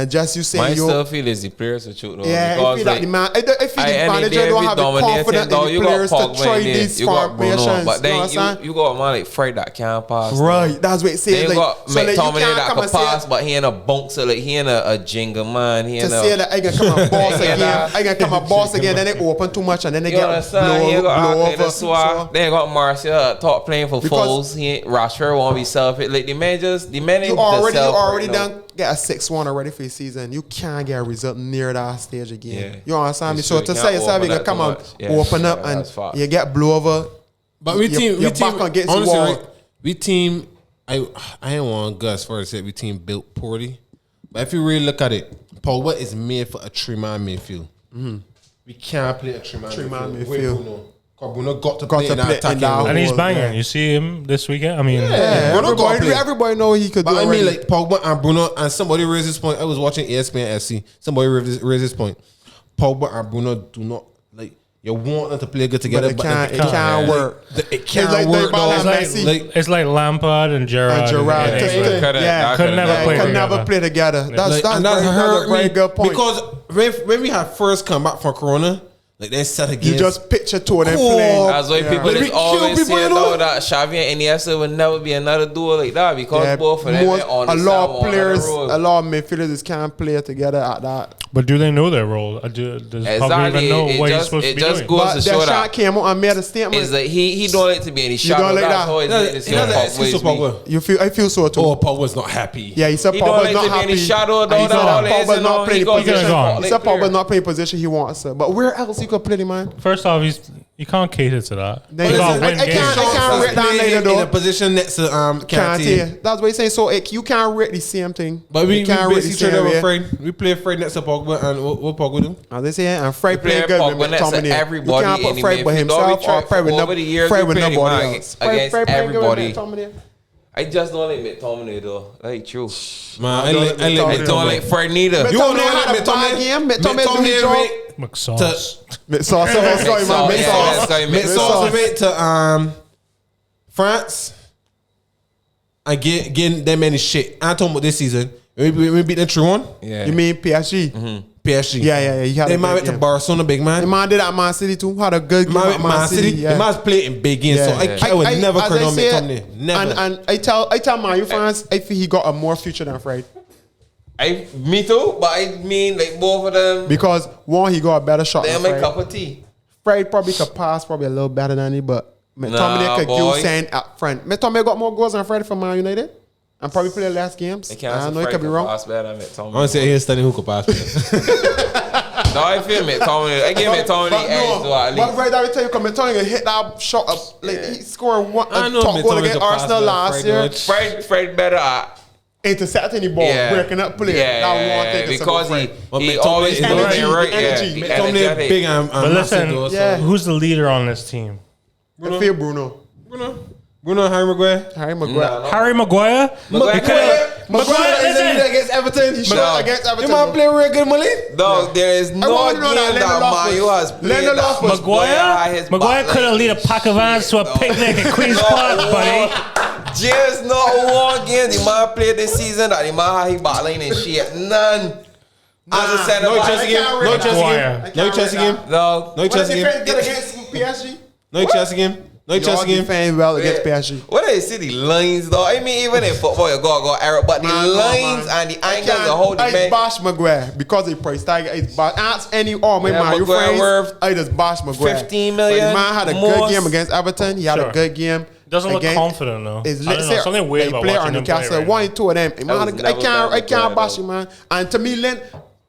just you saying My you. still feel is the players with you though. Yeah, I because feel like the man. I feel the manager don't have the confidence in the players to try these formations. But You then understand? you got a man like Fred that can't pass. Right, that's what it Then says. you Like, got so like, you McTominay can't that come can and pass, say but he ain't a bouncer. Like he ain't a jingle man. He to ain't say a. that I can come and boss again. Yeah. I can come and boss again. Then they open too much and then they You get understand? He got blow Arcade over. Suarez. Then you got Martial top playing for Because- Foles. He ain't Rashford won't be selfish. Like the man ain't You already self-right now. done get a 6-1 already for the season. You can't get a result near that stage again. Yeah. You understand me? It's So true. to You say can't yourself, you open can up come too and much. Yeah. open up Yeah, and that's facts. you get blow over. But we team, your back against the wall. right, we team. I ain't want to go as far as say we team built poorly. But if you really look at it, Pogba is made for a 3-man midfield. We can't play a 3-man Three-man midfield. midfield. Bruno. 'Cause Bruno got to Got play to in that play in attacking that role. And he's Well, banging. yeah. You see him this weekend? I mean, Yeah, Bruno got to play. everybody know he could But do I it. mean, like Pogba and Bruno, and somebody raised this point. I was watching ESPN FC. Somebody raised this point. Pogba and Bruno do not like. You want them to play good together, it but can't like, work. It can't like work. Dybala though. and It's Messi. like it's like Lampard and Gerrard. And Gerrard, and just England. couldn't- That could never play can together. never play together. That's and that's very, hurt that's a very me good point. because when we had first come back from Corona, like they set against. you just picture two of them Cool. playing. That's why people Like, just we kill always people, say you know? though that Xavi and Iniesta would never be another duo like that because both of them most- are on a the lot same of players, road. a lot of midfielders can't play together at that. But do they know their role? Does Pogba Exactly. even know It what he's just- supposed to it be just doing? goes- But to show that shot that came out and made a statement. Is that he don't like to be any shadow. don't like That's that? how He doesn't excuse for Pogba. I feel so too. Oh, Pogba's not happy. Yeah, he said He don't Pogba's like not to be in happy. the shadow, And though, he said that's all that it is, Pogba's you not know, playing he the goes position. to gone. He said Pogba's not playing the position he wants. But where else you could play the man? First off, you can't cater to that. Then You listen, gotta win I games. can't rate that later in though. a position next to Can't Kante. That's what he's saying. So you can't rate the same thing. But we You can't rate the basically trade same over way. Fred. We play Fred next to Pogba, and what Pogba do? As they say, and Fred play playing good Pogba with next to McTominay. everybody You can't in put the Fred by midfield. himself We or tried Fred with over the years, Fred we with played him nobody against else. Fred playing good with everybody. McTominay. I just don't like McTominay though. Like true. Man, I don't like like I McTominay. don't like Fred neither. McTominay You wanna know had what a bad game. McTominay do his job. McSauce. McSauce, McSauce went to France and getting them many shit. I'm talking about this season. We beat them 3-1. Yeah. You mean PSG? PSG. Yeah. He had They a man good went to game. Barcelona, big The man. man did at Man City too. Had a good game at Man City. Yeah. The man's playing big games, so Yeah. I would never as credit I on said, McTominay. Never. And I tell Man U fans, I feel he got a more future than Fred. Me too, but I mean like both of them. Because one, he got a better shot They're than my Fred. cup of tea. Fred probably could pass probably a little better than he, but McTominay could boy. give send up front. McTominay got more goals than Fred for Man United and probably play less games. They I can't know he could be wrong. Pass better than McTominay. I want to say he's studying who could pass. No, I feel McTominay. I give McTominay the edge though at But least. right, I will tell you, because McTominay hit that shot up, like he scored one I know top goal McTominay against could pass Arsenal better, last Fred, year. though. Fred better at Intercepting the ball, breaking up play. That one thing because But he McTominay always is doing energy, it right. energy. Yeah, McTominay energetic. big and But massive listen, though, so- Yeah. who's the leader on this team? I feel Bruno. Bruno, Harry Maguire. Harry Maguire. No. Harry Maguire? Maguire Maguire is it against Everton. He should against Everton. You might play real good, Mullin. No, there is no want to game know that that Man U has played. Lindelof was Maguire could have lead a pack of ants to a picnic in Queen's Park, buddy. Just not one game the man played this season that the man had battling and shit. None. As a center No back. Chelsea game. No Chelsea game. No Chelsea game. No. No Chelsea game. Against PSG. No Chelsea game. No Chelsea game. Defend well against PSG. What they see the lines though? I mean, even in football, you go error, but the lines and the angles, the whole I debate. bash Maguire because the price tag is bash. Ask any my man, you Maguire friends. worth I just bash Maguire. 15 million. But the man had a good game against Everton. He had a good game. Doesn't look confident though. It's I don't know, something weird about player watching on him play Newcastle. right One, two of them. I can't bash though. him, man. And to me,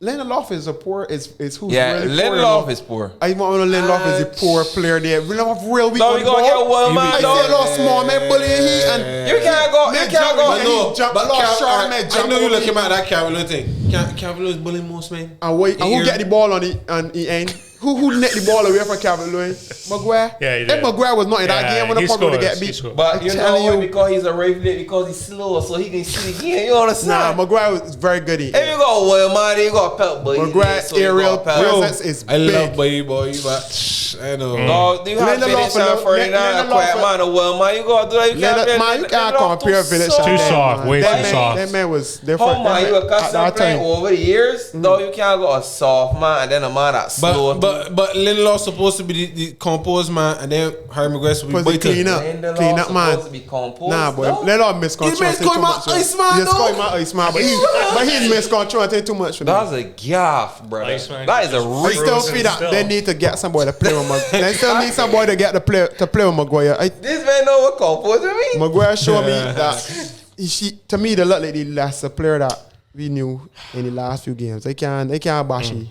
Lindelof is a poor is who's Yeah, really poor. Lindelof is poor. I want to Lindelof is a poor player there. Lindelof real weak. No, on we the gonna ball. get one man. I see a little small man bullying he and You can't go. You can't go. But no, jump, but lost shot, man, I jump know you over looking me. at that Calvin thing. Calvin Lewin bullying most men. And who get the ball on the end? Who net the ball away from Calvin Lewin? Maguire. Yeah, he If did. Maguire was not in that game when the puck would get He beat. scores. But you know telling what? you. Because he's a Raven, because he's slow, so he can see the game. You understand? Nah, Maguire was very good. If you got Wilman, you got Pelt, but Maguire's aerial presence is I love big. boy, but I know. No, do you have Lindelof finish on 49 quiet man or Wilman? You got to do that. You can't Man, you can't compare Village. Too soft, way too soft. That man was different. Oh man, you accustomed to playing over the years. No, you can't go a soft man and then a man that's slow. But Lindelof supposed to be the composed man, and then Harry Maguire should be Supposed to waiting. clean up, man. To be composed. Nah, boy, no? Lindelof miscontrol. He scored my Iceman, He scored my Iceman, but he miscontrol too much for me. That's a gaff, brother. Iceman. That is a I still real. feel that they need to get somebody to play with Maguire. They still need somebody to get to play with Maguire. This man know what composed mean. Maguire showed me that to me, they look like the last player that we knew in the last few games. They can't bash him,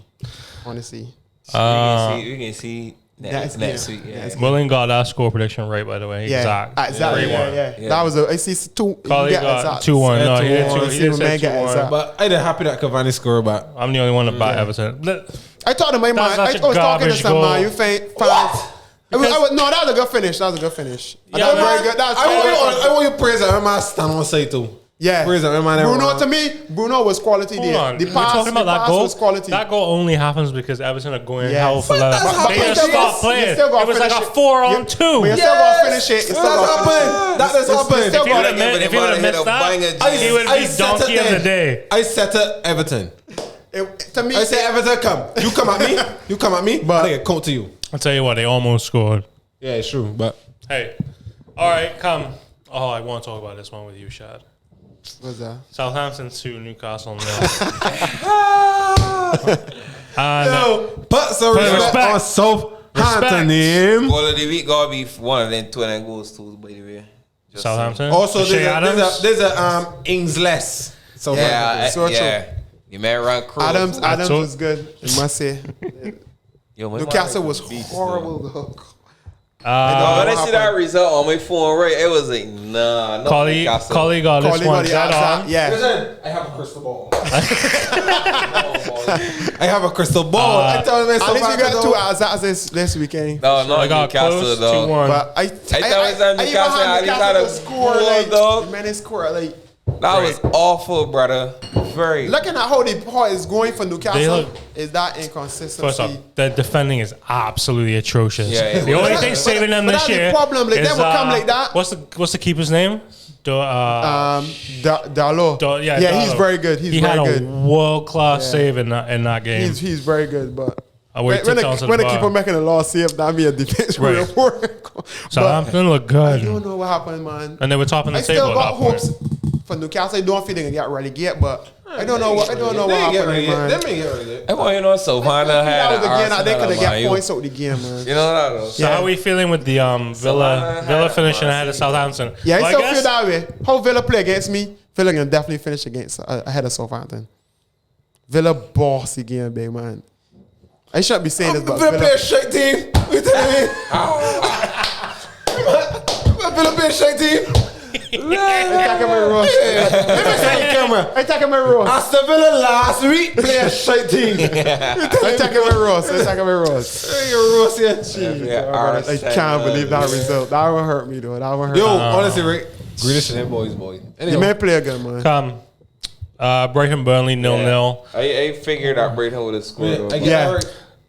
honestly. We can see next week. Yeah. That's Mullin got that score prediction right, by the way. Yeah, exactly. Yeah. That was I see two. Colly got 2-1. No, he did 2. He did say 2-1. But I'm happy that Cavani scored, but I'm the only one that back Everton. I thought to my man. That's I such a was talking to garbage some goal. man. You fans. No, that was a good finish. That was a good finish. Yeah, That was man. very good. That was I want you to praise that man stand on side too. Yeah. Praise that man. Bruno, to me, Bruno was quality Hold there. on. The We're pass, talking about that goal. was quality. That goal only happens because Everton are going Yes. hell for But leather. that's They happened. just You stopped playing. It was like a 4-on-2. But you still got to finish it. You still That's got to finish it. happened. That has happened. If he would have missed that, he would I be set donkey it of the then. day. I set it Everton. To me, I say Everton come. You come at me. You come at me. But I count to you. I'll tell you what, they almost scored. Yeah, it's true. But Hey, all right, come. Oh, I want to talk about this one with you, Shad. what's that? Southampton 2, Newcastle 0. put some respect respect. on Southampton Respect. name. Goal of the week gotta be one of them 2 of them goals too, by the way. Just Southampton. Also, Shea Adams. there's a Ings less. So Yeah, So yeah. You may run crew. Adams told- was good. You must say. Yo, my Newcastle man was beast, horrible. though. though. When I see happened. that result on my phone, right, it was like, nah, no Colly Newcastle. got this Colly one got the dead outside. on. Yeah. Listen, I have a crystal ball. I have a crystal ball. I tell you, man, At least we got Southampton two outside this weekend. No, no, I got Newcastle close though. 2-1. But I thought it was on even Newcastle, had I just had Newcastle a to score goal, like dog. the man is score like. That was awful, brother. Very. Looking at how the ball is going for They Newcastle, look- is that inconsistency? First off, the defending is absolutely atrocious. Yeah, the only but thing that- saving them but this that's the year problem, like, is, they will come like that. What's the keeper's name? Dalot. Yeah, he's Dalot. very good. He's He very had good. a world class save in that game. He's very good, but I wait when to on to the the keeper bar. making a lost save, that be a defense Right. report. Southampton look I don't good, know what happened, man. and they were topping the I table still at got that point. hopes for Newcastle. I don't feel they can get relegated, but I don't know what happened, man. They may get rid I want you know, Southampton That had was the game that they could have Arsenal, get Man U. points out the game, man. You know that though. So how are we feeling with the Villa finishing ahead of Southampton? Yeah, Well, I I still guess- feel that way. How Villa play against me, Villa can definitely finish against ahead of Southampton. Villa boss again, big man. I shouldn't be saying this, but Villa play a Villa, shake team. You telling me? Villa play a shake team. attacking my Ross. Let me say the camera. Attacking my Ross. Aston Villa last week play a shake team. Attacking my Ross. Attacking my Ross. You're Ross here. I can't believe that result. That one hurt me though. That one hurt Yo, me. honestly, Rick, greatest in them boys, boy. You Anyway, may play again, man. Come. Brighton Burnley 0-0. I figured that Brighton would have scored. Yeah.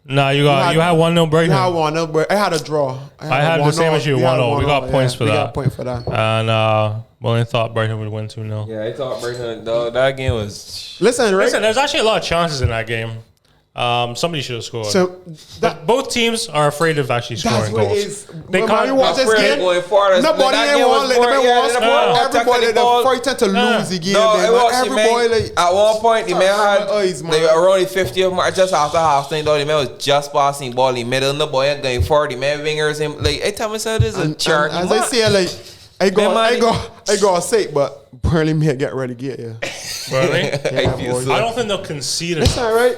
No, you had 1-0 Brighton. You had 1-0, but I had a draw. I had the same as you, 1-0. We got points for that. We got a point for that. And Mullin thought Brighton would win 2-0. Yeah, I thought Brighton. That game was. Listen, there's actually a lot of chances in that game. Somebody should have scored. So but both teams are afraid of actually scoring goals. They can't watch this game. Nobody ain't want everybody to fight to lose the game. No, it was everybody. At one point, the man had they were only 50th mark just after half time. Though the man was just passing ball in the middle, and the boy ain't going forward. The man wingers him like. I tell myself this is a chart. As I say, like I go say, but Burnley may get relegated. Yeah. Burnley? Yeah, I don't think they'll concede. That's all right.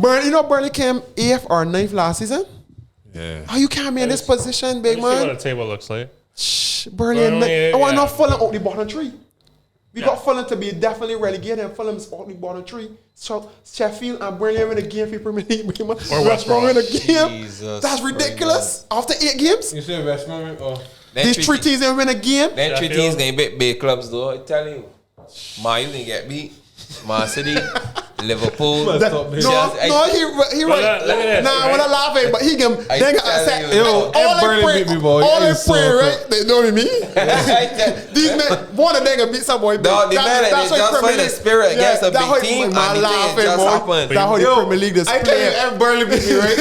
Burnley came 8th or 9th last season. Yeah. How you can't be in this position, big See what man? the table looks like. Burnley. I want not Fulham out the bottom 3. We got Fulham to be definitely relegated, and Fulham's out the bottom 3. So Sheffield and Burnley are in a game for Premier League. West Brom in a game. That's ridiculous. After 8 games, You said West Brom? these 3 teams ain't win a game. Then 3 teams gonna beat big clubs though. I tell you, Man Utd get beat. Man City, Liverpool. No, he right. Nah, I wanna laugh at it, but he can. They got sack. All they pray, right? They know what I mean. These men, one of them gonna beat some boy. No, the man is just for the spirit against a big team, and the thing just happened. That's how the Premier League is playing. I tell you, Burnley beat me, right?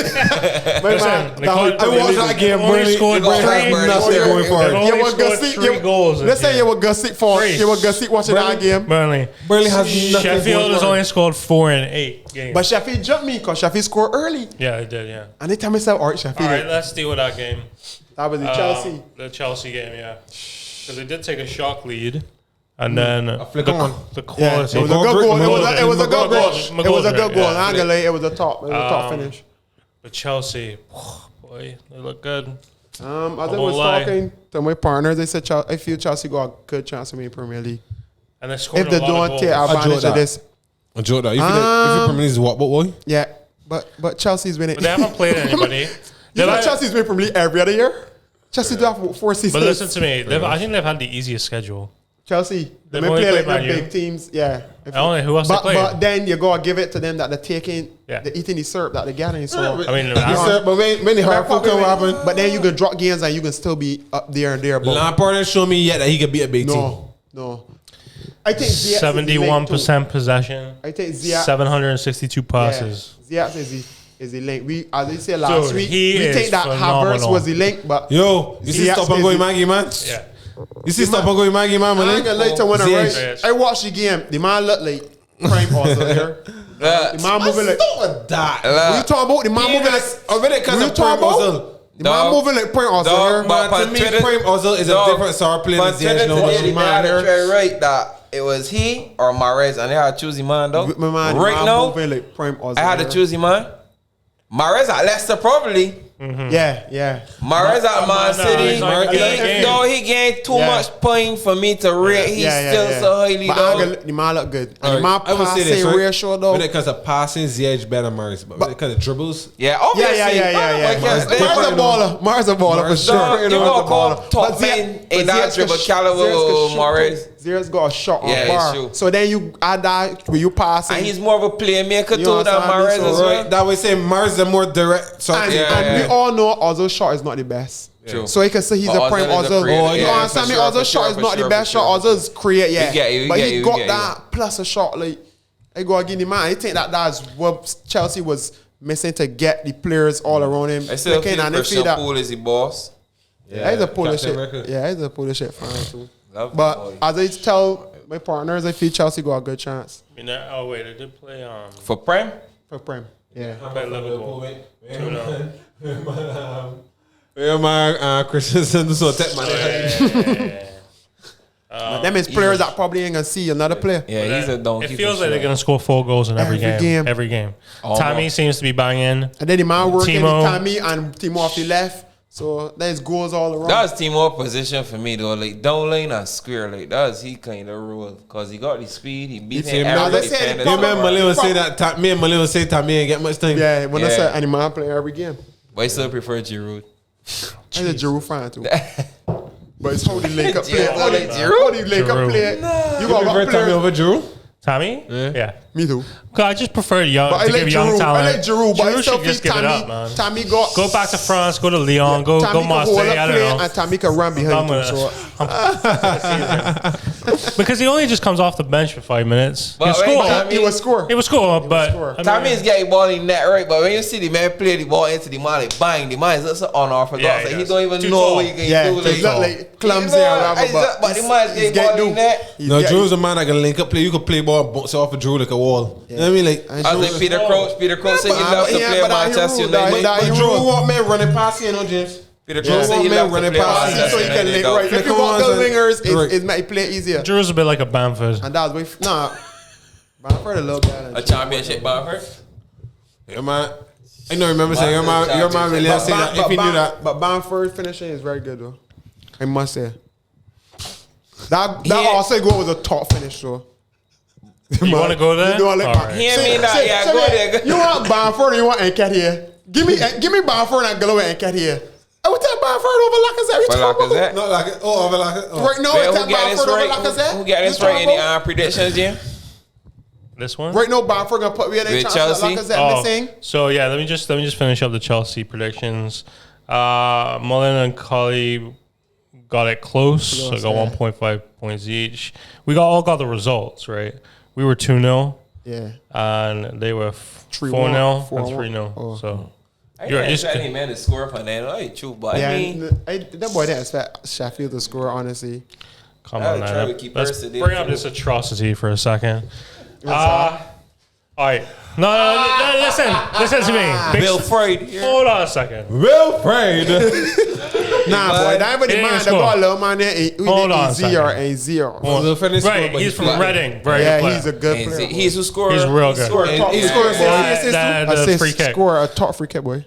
I watched that game. Burnley scored nothing going for it. You were Gussie 3 goals. Let's say you were Gussie for you were Gussie watching that game. Burnley has nothing. Sheffield has only scored 4 in 8 games. But Sheffield jumped me because Sheffield scored early. Yeah, they did, yeah. And they tell me, all right, Sheffield. All right, let's deal with that game. That was the Chelsea. The Chelsea game, yeah. Because they did take a shock lead. And then the quality. Yeah, it was a good goal. It was a good goal. It was a good goal. I'm gonna lay it was a top finish. But Chelsea, boy, they look good. As I was talking to my partners, they said I feel Chelsea got a good chance to win Premier League. And they scored if they don't take advantage of this. I joke that. You feel like if Premier League is what boy? Yeah, but Chelsea's winning. But they haven't played anybody. You know Chelsea's winning Premier League every other year. Chelsea do have 4 seasons. But listen to me, I think they've had the easiest schedule. Chelsea, they play like the big teams. Yeah. Only who else they play? But then you gotta give it to them that they're taking, they're eating the syrup that they're getting. So I mean, but many hard folk can happen. But then you can drop games and you can still be up there and there. Lampard ain't show me yet that he could beat a big team. No. I think 71% possession. I think Ziyech 762 passes. Ziyech is the link. We, as they said last week, we think that phenomenal. Havertz was the link, but you see stop and go Maggie, man. Yeah. You see stop and go Maggie, man. I ain't gonna to win right. I watched the game. The man looked like prime also here. The man moving like that. What you talking about? The man moving like already because of prime also. The man moving like prime also here. But to me, prime also is a different sort of player than Ziyech. No, man here. Right, that it was he or Mahrez, and I had to choose him, man, though. Right now, I had to choose him, man. Mahrez at Leicester, probably. Mm-hmm. Yeah. Mahrez at Man City. Though he gained too much point for me to rate, he's still so highly though. The man look good. And the man passing ratio though. When it comes to passing, Ziyech better than Mahrez. But when it comes to dribbles, obviously. Mahrez a baller for sure. You gonna call top 10 in that dribble caliber Mahrez. Ziyech's got a shot on bar. So then you add that when you passing. And he's more of a playmaker too than Mahrez as well. That would say Mahrez is more direct. And we all know Ozil's shot is not the best. True. So you can say he's a prime Ozil. You understand me? Ozil's shot is not the best shot. Ozil's create, but he got that plus a shot. Like I go again, the man. I think that's what Chelsea was missing to get the players all around him. I still feel Christian Poole is the boss. Yeah, he's a Polish shit. Yeah, he's a Polish shit fan too. But as I tell my partners, I feel Chelsea got a good chance. They did play for Prem. For Prem, yeah. Play Liverpool. My Christensen so take my them is players that probably ain't gonna see another player. Yeah, he's a donkey. It feels like they're gonna score 4 goals in every game. Tammy seems to be banging. And then the man working Tammy and Timo off the left. So there's goals all around. That's Timo position for me though. Like down lane and square. Like that's he kind of rule because he got the speed. He beat him. Me and Mullin will say that. Me and Mullin will say Tammy ain't get much time. Yeah, when I say and man play every game. But I still prefer Giroud. I'm a Giroud fan too. But it's how the link up play. How the link up play. You got prefer Tammy over Giroud? Tommy? Yeah. Me too. I just prefer young. But I to like give young Giroud. talent. I like Giroud, but I Giroud still should just think give it up, man. Tommy got Go back to France. Go to Lyon. Go Tommy can hold Marseille. up I play don't know. and Tommy can run behind too. So Because he only just comes off the bench for 5 minutes. But He'll wait, score. Tommy- he will score. He will score, but score. I mean, Tommy is getting ball in net right, but when you see the man play the ball into the man, like bang, the man is just on off for Yeah, God. he He does. don't even Too know tall. what he can Yeah, do. he look like clumsy you know, and whatever, but the man is he's getting ball get in net. No, Drew's a man that can link up play. You can play ball, bounce it off a Drew like a wall. You know what I mean? Like, And I Giroud- think Peter Crouch said he but- left to yeah, play but that he Manchester ruled, that United. he- but he Drew ruled. want man running past you know, James. Peter Drew Crouch said want he man left to running play past you, so Manchester he can United. link dog. right. If you Flick got on the ones and- wingers, Right. it might play easier. Drew's a bit like a Bamford. And that's way Bamford a little better. A championship Bamford. Yeah, man. I know. Remember saying your man really saying that if he knew that. But Bamford's finishing is very good though. I must say. That Yeah. also goal was a top finish though. You want to go there? You know, like, All right. He ain't mean that. Yeah, go there. You want Bamford or you want Nketiah? Give me Bamford and Gallo and Nketiah. I would take Bamford over Lacazette. For Lacazette. Not like it. Oh, over like it. Oh. Right now, Wait, it's who got this Bamford over right? Lacazette. Who got this You right? Any talking predictions, Jim? This one? Right now, Bamford gonna put me in a With chance Chelsea? that Lacazette missing. So yeah, let me just finish up the Chelsea predictions. Mullin and Colly got it close. So got 1.5 points each. We all got the results right. We were 2-0 Yeah. and they were 3-1, 4-0 and 4-1. 3-0. Oh. So I You're- didn't it's expect good. any man to score for that. I ain't true, but Yeah, I mean, that boy didn't expect Sheffield to score, honestly. come I on, try man. to keep Let's persevere. bring up this atrocity for a second. All right. No, listen to me. Big Bill Freud. Hold on a second. Wilfred. Nah, boy, that ain't He the man. didn't They got a score. little man there. Hold on a Zero second. and zero. Wilfred is Right, he's from Reading. Very good player. He's a good player. He's who scored. He's real he good. Scored And top he three. scored the free kick. Score a top free kick, boy.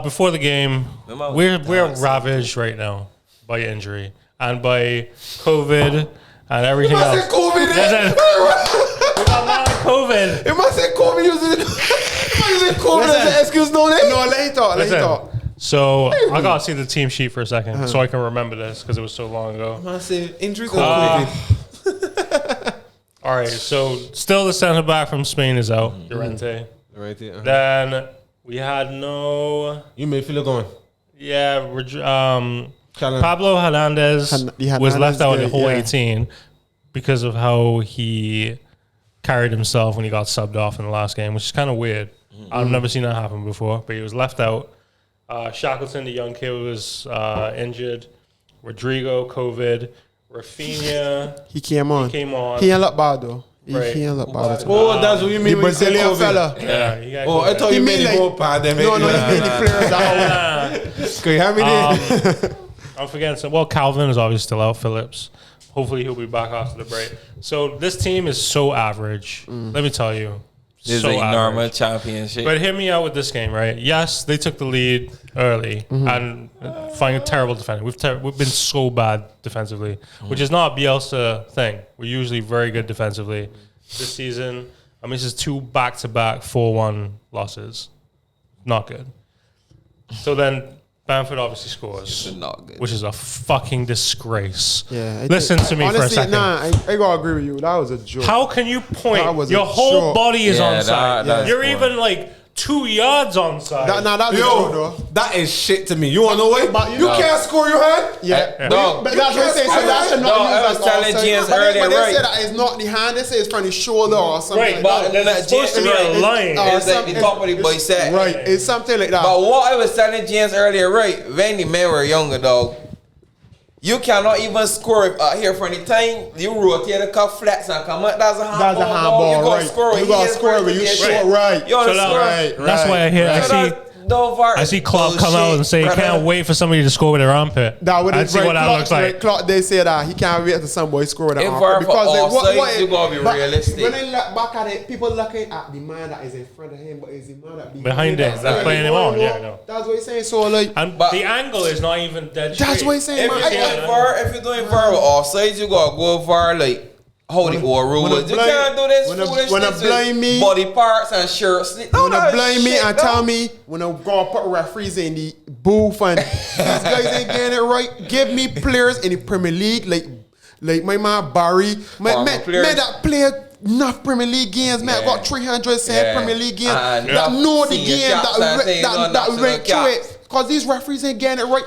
Before the game, Remember- we're ravaged right now by injury and by COVID and everything I else. said COVID. Listen, we got a lot of COVID. If I said COVID, using COVID as an excuse, no, No, let him talk. Let him Listen, talk. so I gotta see the team sheet for a second so I can remember this because it was so long ago. I said injuries. All right, so still the center back from Spain is out, Llorente. Right there. Then we had no, You may feel it going. Pablo Hernandez The Hernandez was left out the guy, whole yeah. 18 because of how he carried himself when he got subbed off in the last game, which is kind of weird. I've never seen that happen before, but he was left out. Shackleton, the young kid, was injured. Rodrigo, COVID. Rafinha, He came on. came on. He ain't look bad though. Right. He ain't look bad at all. Oh, that's what you mean The when you say Brazilian COVID. fella. Yeah, he got Oh, I COVID. thought He you mean meant like- the whole pandemic. No, he made the players out. Can you have me there? I'm forgetting some. Well, Calvin is obviously still out. Phillips. Hopefully he'll be back after the break. So this team is so average. Let me tell you. This is so a normal average. championship. But hear me out with this game, right? Yes, they took the lead early and find a terrible defending. We've been so bad defensively, which is not a Bielsa thing. We're usually very good defensively. This season, I mean, this is 2 back-to-back 4-1 losses. Not good. So then Bamford obviously scores, not good. which is a fucking disgrace. Yeah. Listen to me for a honestly, second. Nah, I gotta agree with you. That was a joke. How can you point? That was Your a whole joke. body is Yeah, onside. that's You're poor. even like 2 yards onside. That's a joke though. Yo, that is shit to me. You want to know why? But You can't score your hand. Yeah, Dog. but that's what they say. So that should Dog, not I use was as telling offside. James But they earlier, say right? that it's not the hand. They say it's from the shoulder or something. Right, like But that. then It's supposed to be a line. It's like the top of the boy said. Right, it's something like that. But what I was telling James earlier, right? When the men were younger, dog, you cannot even score here for any time. You rotate the cup flats and come up. That's a handball. That's a handball, You gotta right. score. You gotta score when you short, right. You gotta So score. right. That's why I see Klopp come out and say he can't wait for somebody to score with their armpit. That would I'd see what that looks like. Clark, they say that he can't wait till some boy score with an If arm. VAR for offside, they, you gotta be but realistic. When they look back at it, people looking at the man that is in front of him, but is the man that Behind him, that's playing him on. Yeah, I know. That's what he's saying. So like, And But- the angle is not even dead straight. that's what he's saying, If man. you're doing VAR, with offside, you gotta go VAR like how the war rules. You blame- can't do this when a- foolishness when a with blame me- body parts and shirts. When they blame me and tell me when I go put referees in the booth and these guys ain't getting it right, give me players in the Premier League like my man Barry, Former man players. that player enough Premier League games, man. Yeah. Got 300 Premier League games that enough know the senior game, caps and things on that national went through caps. it. Because these referees ain't getting it right.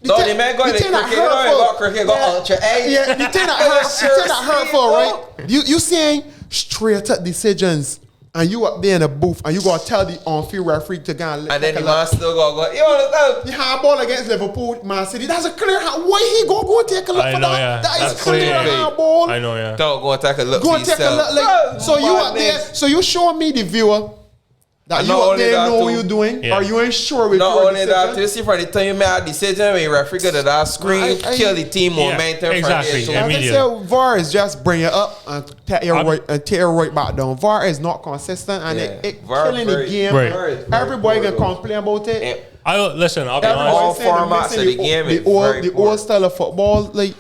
No, the man got the cricket, got cricket, got ultra A. Yeah, you think that hurtful, right? You saying straight up decisions, and you up there in the booth, and you gotta tell the on-field referee to go and And then the man still go, you understand? the handball against Liverpool, Man City. That's a clear hand. Why he go and take a look I for know, that? yeah. That That's is clear clear. handball. I know, yeah. Don't go and take a look Go for and take a yourself. look. Like, so you up there. So you show me the viewer that And you not up only there that know what too. you're doing, Yeah. or you ain't sure with Not your only that, decision. you see from the time you made a decision, when you referee got to that screen, I- kill the team Yeah, momentum. exactly. From Yeah, there. Like I immediately. said, VAR is just bring it up and tear right back down. VAR is not consistent and it VAR killing the very- game. Right. Everybody can complain about it. And I'll be Everybody honest. saying they're formats missing of the game is the very poor. old style of football. Like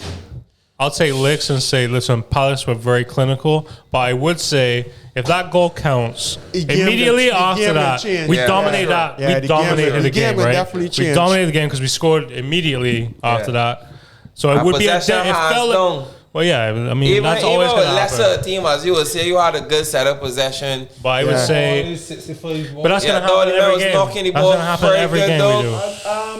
I'll take licks and say, listen, Palace were very clinical, but I would say if that goal counts, The game immediately will- the after game will that, change. we Yeah, dominated yeah, that. yeah, We the game dominated will- the the game game, will right? definitely We change. dominated the game because we scored immediately after that. So it And would be a possession it hands felt down. like, well, yeah. I mean, even that's always with going to lesser happen. team, as you would say, you had a good set of possession. But I would Yeah. say, but that's Yeah, going to no, happen the man every was game. knocking the That's ball going to happen very every good, game though. we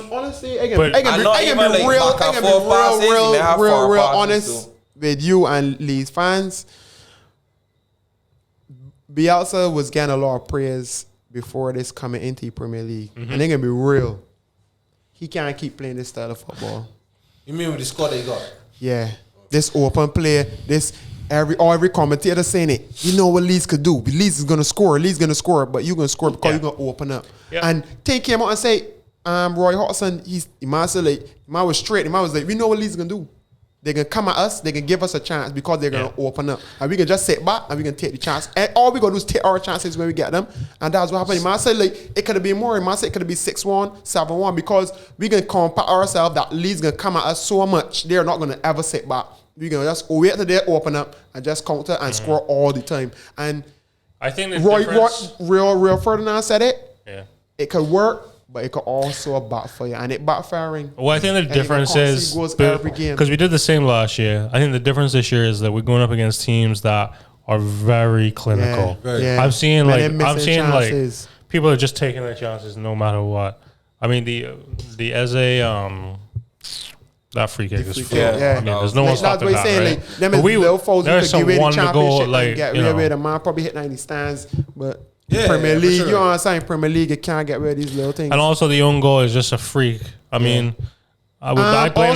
do. honestly, But- I can And not be even real, like I back can and be forth passes, you may have far real passes honest too. with you and Leeds fans. Bielsa was getting a lot of praise before this coming into the Premier League, and they can be real. He can't keep playing this style of football. You mean with the squad they got? Yeah, this open play, this every commentator saying it. You know what Leeds could do? Leeds is gonna score. Leeds gonna score, but you're gonna score because Yeah. you're gonna open up. Yeah. And take him out and say, Roy Hodgson, he might say like, he might was straight. He might was like, we know what Leeds gonna do. They can come at us. They can give us a chance because they're gonna open up, and we can just sit back and we can take the chance. And all we gonna do is take our chances when we get them, and that's what happened. He might say like it could have been more. He might say it could have been 6-1, 7-1 because we can compact ourselves that Leeds gonna come at us so much they're not gonna ever sit back. We gonna just wait till they open up and just counter and score all the time. And I think the Roy difference. Real Ferdinand said it. Yeah. It could work, but it could also backfire, and it backfiring. Well, I think the you difference can is concede goals every game. because we did the same last year. I think the difference this year is that we're going up against teams that are very clinical. Yeah. I'm seeing Man, like they're I'm missing seeing chances. like people are just taking their chances no matter what. I mean the Eze that free kick is free full. kick, yeah. I mean, there's no Like, one stopping that's what that. he's saying. Right? Like, them But is little fouls who there's could give away some the one to go championship like and get you rid of know. the man probably hit 90 stands, but Yeah, Premier yeah, for League, sure. you know what I'm saying? Premier League, you can't get rid of these little things. And also the own goal is just a freak. I mean, I blame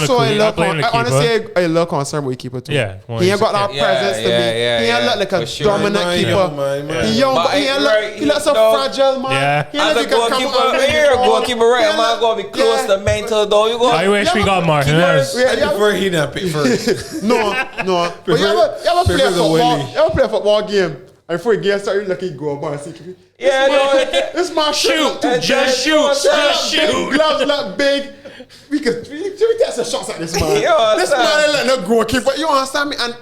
also, I blame the keeper. honestly, a little concerned with keeper too. Yeah, well, he ain't he's a got that kid. presence to be. He ain't look like a for sure. dominant Man, keeper. man. He young, But but he ain't right, look. He looks so no. fragile, man. Yeah. He ain't As like a he can come goalkeeper, out and here, win the ball. goalkeeper right, He man, ain't gonna be look- close yeah. to mental though. You go. I wish we got Martinez. Yeah, I prefer he not pick first. No. But you ever play prefer the football? Willie. You ever play a football game? And before the game started, you look at go about and see. Yeah, no, This my Shoot, shit. just shoot, just shoot. Gloves look big. We could take some shots at this man. You understand? This man ain't letting no goalkeeper. You understand me? And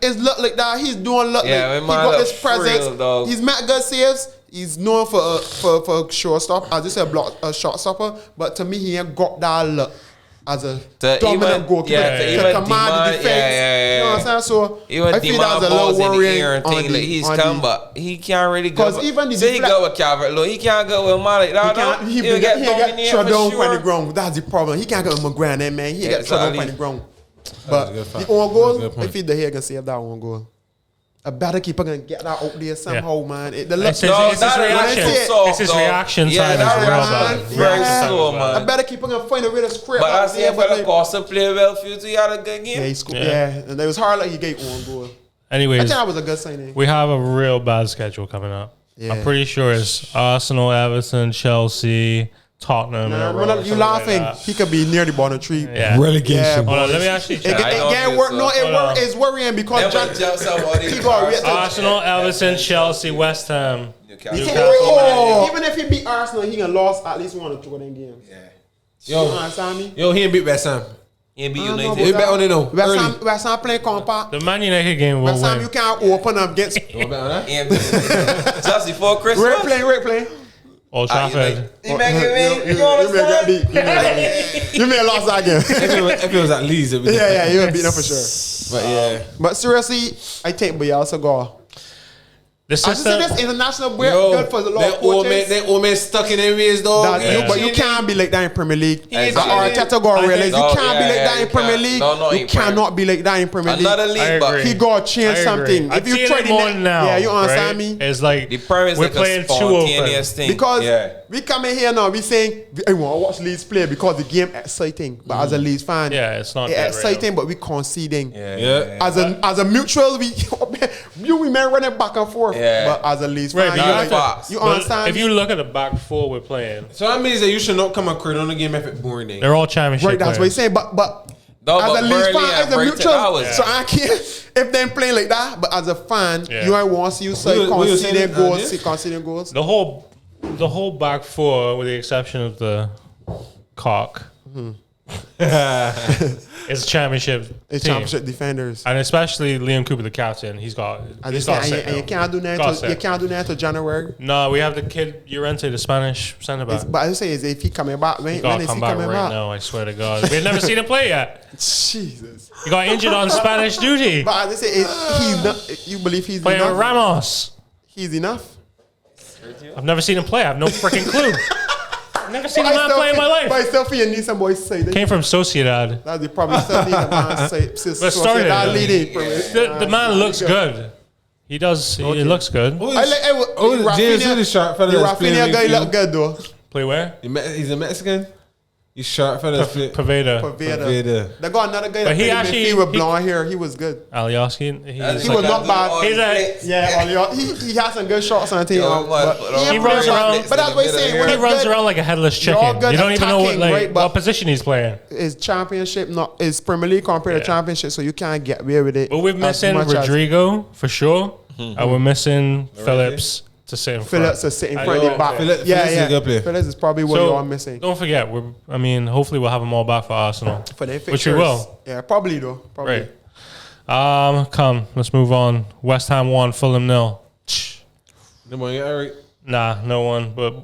it's look like that. He's doing look Yeah, like man, he got look this presence. real, dog. He's met good saves. He's known for shortstop. I just said a shot stopper. But to me, he ain't got that look as a To dominant even- goalkeeper yeah, to to even command the demand- defense. yeah. You know what I'm saying? So Even I feel demand that's a balls little in the worrying air and on things the, like he's on come, the- but he can't really go. 'Cause even the say he deflect- go with Calvert Lewin, he can't go with Malik. He No, can't. He he'll get dominated shut for down sure. on the ground. That's the problem. He can't get with McGrath, that man. He Yeah, get shut down exactly. on the ground. That's But a good fact. the own That's a goal, good point. if he the here can save that one goal. A better keeper can get that out there somehow, man. The It's look, his, it's his that is reaction. too soft, It's his dog. reaction Yeah, time that is real reaction bad. is very Reaction slow, time is a bad. better keeper can find a way to scrape But I out see there. him for the like- Costa play well for you. He had a good game. Yeah, he scored. Yeah. Yeah, and it was hard like he gave one goal. I Anyways, think that was a good signing. we have a real bad schedule coming up. Yeah. I'm pretty sure it's Arsenal, Everton, Chelsea, Tottenham. in a row or You something like laughing? that. He could be near the bottom tree. Yeah. Relegation. Hold on, let me actually It check. I don't can't feel work. so. No, Hold on. it's worrying because Them John. with just somebody- He got rate. Arsenal, Everton, Chelsea, West Ham. Newcastle. Oh, even if he beat Arsenal, he can lost at least one or two of them games. You Yo, understand me? yo, he ain't beat West Ham. He be I don't know United. He bet on it though. West Ham playing compact. The Man United game will West Ham, win. you can't open up against. You want bet on that? He ain't be- Just before Christmas. Red playing. Old Trafford. You may get deep. You may have lost that game. If it was at Leeds, it'd be Yeah, you would beat them for sure. But yeah. But seriously, I think Bielsa go. The I just system. say this international break Yo, good for the lot of coaches. that old man stuck in their ways, dog. But you can't be like that in Premier League. Exactly. Arteta go realize you can't be like that in Premier League. No, You cannot be like that in Premier League. Another league, but He got to change something. I've seen it more now. Yeah, you understand right? me? It's like the Premier is we're like a playing too spontaneous open. thing. Because we come in here now, we saying I want to watch Leeds play because the game exciting. But as a Leeds fan, Yeah, it's not it's that exciting, but we conceding. Yeah. As a mutual, we may running back and forth. Yeah. But as a Leeds Right, fan, but you have Fox. you But understand? if you look at the back four we're playing, So that means that you should not come and create on the game if it's boring. they're all championship Right, that's what he's players. saying. But No, as but a Leeds Burnley fan, and as a Brighton, mutual, I was- so I can't if they playing like that. But as a fan, Yeah. you ain't want to see you say What you conceding saying, goals, yeah? conceding goals. The whole back four, with the exception of the cock, is a championship It's team. championship defenders. And especially Liam Cooper, the captain. He's got. And He's got and you can't do that. You can't do that to January. No, we have the kid Llorente, the Spanish centre back. But I say is if he coming back, when Gotta is he come back coming right back? now. I swear to God, we've never seen him play yet. Jesus. He got injured on Spanish duty, But as I say, he's not. You believe he's playing with enough? Ramos. He's enough. I've never seen him play. I have no freaking clue. I've never seen a man still play in my But I life. still feel you need some boys say that. Came from Sociedad. That's the problem. Still need a man say. But started. That leading. The man looks good. He does. He looks good. I like James really sharp fella The that's playing Rafinha guy midfield. look good though. Play where? He's a Mexican. He's sharp fella. Paveda. Paveda. They got another guy But that he played actually- midfield with he- blonde hair. He was good. Alioski. He was not bad. He has some good shots on the team. He runs around. But that's what he's saying. He We're runs good. around like a headless You're all chicken. good You don't even know what attacking, right, but- what position he's playing. Is championship not is Premier League compared to championship, so you can't get away with it. But we're as missing much as Rodrigo for sure, and we're missing Phillips to sit in front. Phillips is sitting I front of the know. back. Phillips is a good player. Phillips is probably what you are missing Don't forget, hopefully we'll have them all back for Arsenal. for their Which we fixtures. will. Yeah, probably though. Probably. Right. Come, let's move on. West Ham 1, Fulham 0. Eric. Nah, no one, but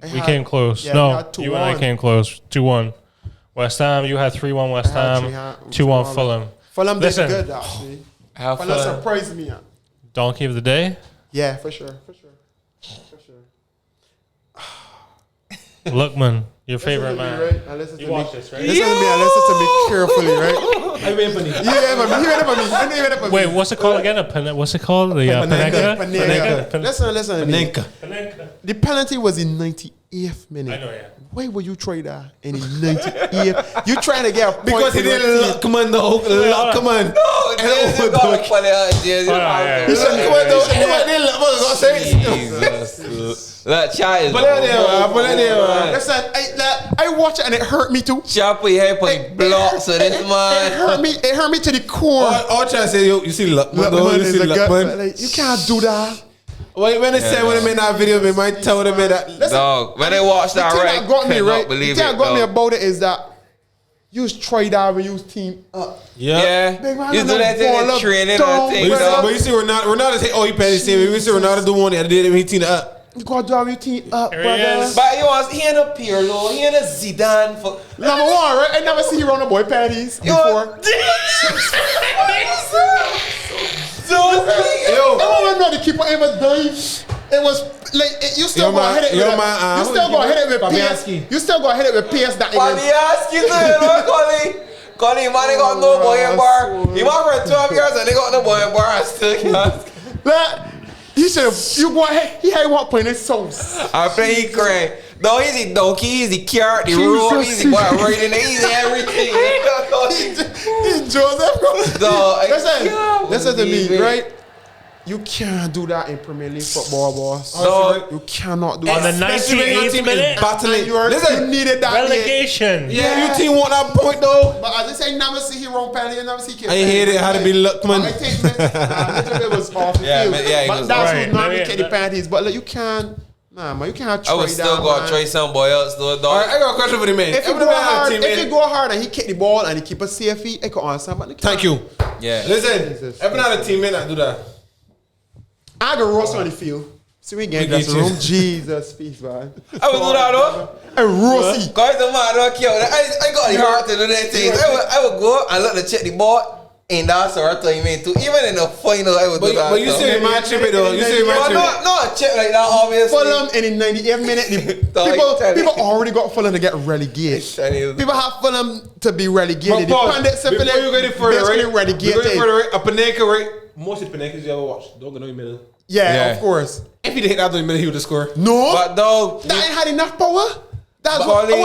we had- came close. yeah, we No, had you and I 2-1. came close. 2-1. West Ham, you had 3-1 West I had Ham, 3-1 2-1 Fulham. Fulham did Listen. good actually. Have Fulham fun. surprised me. Donkey of the day, Yeah, for sure. Lookman, your favorite man. Right? And listen You to watch me. this, right? Listen to me and listen to me carefully, right? I wait for you. You hear for me. You hear for me. You hear for me. Wait, what's it called again? What's it called? The Panenka? Panenka. Listen to me. Nenka. Panenka. The penalty was in 98th minute. I know, yeah. Why would you try that in 98th? You trying to get a point Because he for your didn't team. look, come on, come on. No, James, you gotta put it out, James. You yeah, have to. yeah. Come on, though. Anybody didn't look, what was I gonna say? Jesus. Look, child. Put it there, man. Put it there, man. Listen, I watch it and it hurt me too. Chop put your head put blocks of this It man. hurt me. It hurt me to the core. All trying to say, yo, you see Lookman, though? Lookman You is see a good. Lookman? Like, you can't do that. When they said when they made that video, they might tell them that. Dog, when they watch that, The thing right? that got me cannot right. The believe thing that it, got me dog. about it is that you try that when you team up. Yeah, Big man, you I do know that ball thing, up, training dog, and thing, but dog. But you see Ronaldo say, oh, he paid his same. We see Ronaldo do one, and did it, he teamed up. You gotta drive your team up, Here he brother. is. But he ain't a Pirlo, he ain't a Zidane. For Number one, right? I never see you run a boy panties before. Yo. I don't know the keeper ever dive. It was like you still Yo, gonna man, hit it. yo, With man, you still gonna hit it with PS. Fabianski. You still gonna hit it with PS. That But he ask you to, you know, Colly, man, they got no boy in bar. He might for 12 years and they got no boy in bar and still can't. Like, he should have. You go ahead. He had one point in sauce. I play he crying. No, he's the donkey, he's the carrot, the rope, he's the boy right in there, he's everything. He's Joseph. Dog, Listen to me, right? You can't do that in Premier League football, boss. No. You cannot do On the that. 98th minute, Battling. You Listen, needed that. relegation. yeah, your team want that point, though. But as I say, never see him wrong penalty, you never see him. I hate it, how to be Lookman. I think Mitchell was off the Yeah, field. but yeah, he but was that's right. who's not Maybe kick the that- penalties. But like, you can't, man, you can't try I would that, still go man. try some boy else, though, All dog. right, I got a question for the man. If you Every go man had a hard, team, if man. you go hard and he kick the ball and he keep a CFE, I can understand. But Thank you. Yeah. Listen, every now a teammate that do that. I go roast on the field. See, we get in dressing room. Jesus, peace, man. I would do that though. And Rossi. Cause the man don't care. I got the heart to do that thing. I would go and look to check the ball. And that's sort of thing, man. Too. Even in the final, I would do that. But you say man chip it though. You say man chip it. No, check like that, obviously. Fulham in the 98th minute. People already got Fulham to get relegated. People have Fulham to be relegated. The pundits before you go any further, right? Relegated. Before you go any further, right? A Panenka, right? Most of the Panenkas you ever watched, don't go no middle. Yeah, of course. If he didn't hit that in the middle, he would have scored. No. But dog, that ain't had enough power. That's what it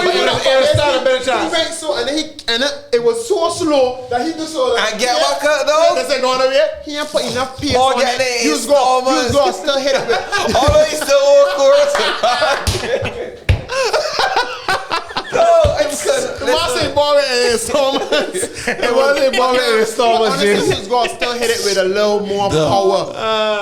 was so slow that he just saw that. And get back up though. They said going away. He ain't put enough pace Paul on get it. there, He was going to still hit it. although he still won't score. It wasn't boring in installments. It wasn't boring in installments. Honestly, he was going to still hit it with a little more power.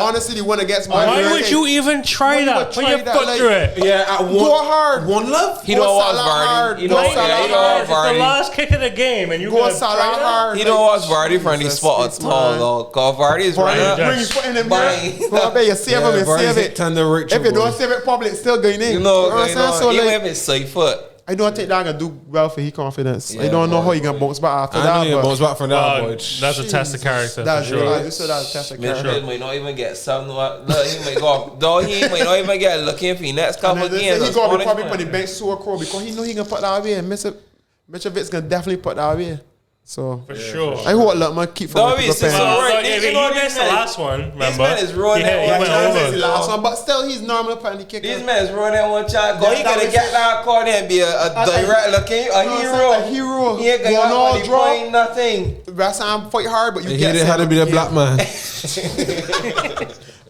Honestly, the one against Man Why Utd. would you even try that? Put your foot through it. Yeah, at Go hard. One love. He don't watch Vardy. He don't watch It's the Vardy. last kick of the game, and you Go Salah hard. He don't watch Vardy from the spot at all, though. Cause Vardy is running up. Bring his foot in him. Go Bang. up there, you save him and save it. If you don't save it public, it's still going in. You know what I'm saying? So even like, if it's safe foot. I don't think that gonna do well for his confidence. Yeah, I don't know how he gonna bounce back after I that. know you But bounce back from that, boy. That's a test of character. that's For sure. right. So that's a test of Midfield character. might not even get some. Look, he might go. Dog, he might not even get looking for the next couple And of then games. he gonna be probably put the bench so cool because he know he gonna put that away. And Mitrovic's gonna definitely put that away. So For sure. I hope Lookman keep from Don't be the pen. so right. He missed the last one, remember? man is ruining that He one went chance. over. The last one, but still he's normally putting the kick. These men is ruining that one chance. He That could was get that card and be a direct looking a hero. A hero. He ain't Going got all money draw. playing nothing. West Ham fight hard, but you He get didn't have to be the black man.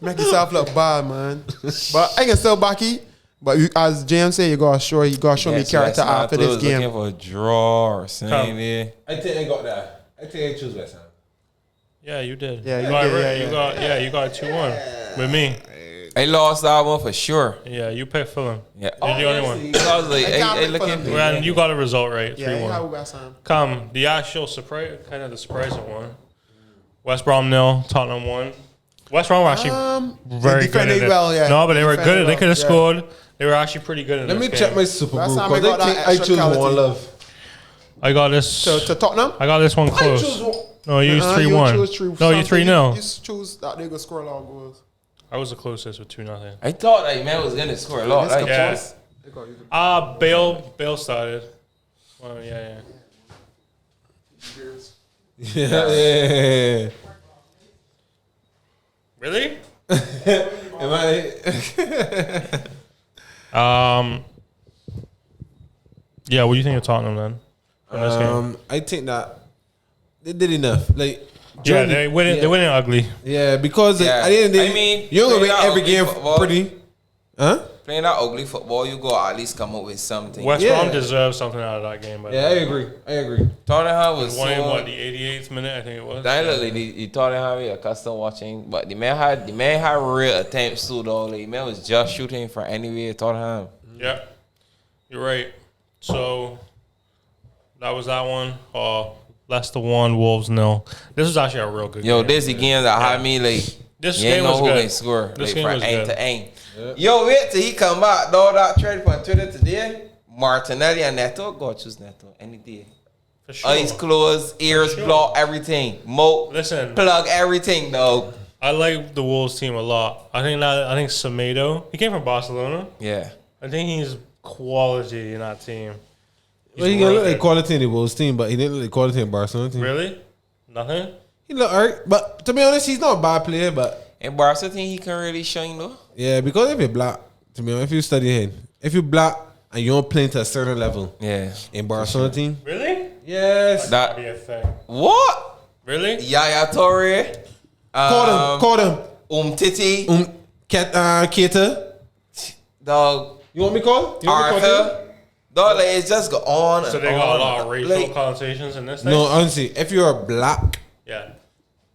Make yourself look bad, man. But I can still back it. But as James said, you gotta show me character after this game. Looking for a draw or something. Yeah. I think I got that. I think I choose West Ham. Yeah, you did. Yeah, you got did, it. yeah. You got 2-1 with me. I lost that one for sure. Yeah, you picked Fulham. Yeah. You're the only one. I was like, I can't I pick looking Fulham. for Well, you got a result right, Yeah, you 3-1. have West Ham. Come, the actual surprise, kind of the surprising one. West Brom 0, Tottenham 1. West Brom were actually very they good defended at it. well, yeah. No, but they were Defended good. They well, could have yeah. scored. They were actually pretty good in Let this me game. check my Super Last Bowl time I because got I that think I extra choose quality. one love. I got this. To Tottenham? I got this one close. No, you used 3-1. No, you 3-0. You choose that they go score a lot of goals. I was the closest with 2-0. I thought that man was gonna score a lot. Like, Yeah. Bale started. Well, yeah. Yeah. Really? Am I? Yeah, what do you think of Tottenham then? In this game? I think that they did enough. Like, Yeah, they win it. Yeah. They win it ugly. yeah, because Yeah. at the end of the day, I mean, you're gonna playing win that every ugly game football. pretty. Huh? playing that ugly football, you go at least come up with something. West Yeah. Brom deserves something out of that game. But Yeah, I agree. Tottenham was Won in so. what, the 88th minute, I think it was. That look like the Tottenham we accustomed watching, but the man had real attempts too though. Like, the man was just shooting from anywhere. Tottenham. Yeah, you're right. So that was that one. Leicester 1, Wolves 0. This was actually a real good Yo, game. this again that had me like. This You ain't game know was who good. can score. This Like, game from was end good. to end. Yo, wait till he come back. Dog, that trade from Twitter today. Martinelli and Neto. Go choose Neto any day. For sure. Eyes closed, ears sure. blocked, everything. Listen. Plug everything, dog. I like the Wolves team a lot. I think Semedo, he came from Barcelona. Yeah. I think he's quality in that team. Well, he look like quality in the Wolves team, but he didn't look like quality in Barcelona team. Really? Nothing? He look alright, but to be honest, he's not a bad player. But And Barca think he can really shine though. yeah, because if you're black, to be honest, if you study ahead, if you're black and you don't play to a certain level Yeah. in Barcelona team, Really? yes, That'd be a thing. What? Really? Yaya Torre. call them, Titi. Keita. Dog. You want me to call? You want me to call him? Arthur. Dog, like, it's just go on So and they got on. a lot of racial Like, connotations in this thing? No, honestly, if you're black Yeah.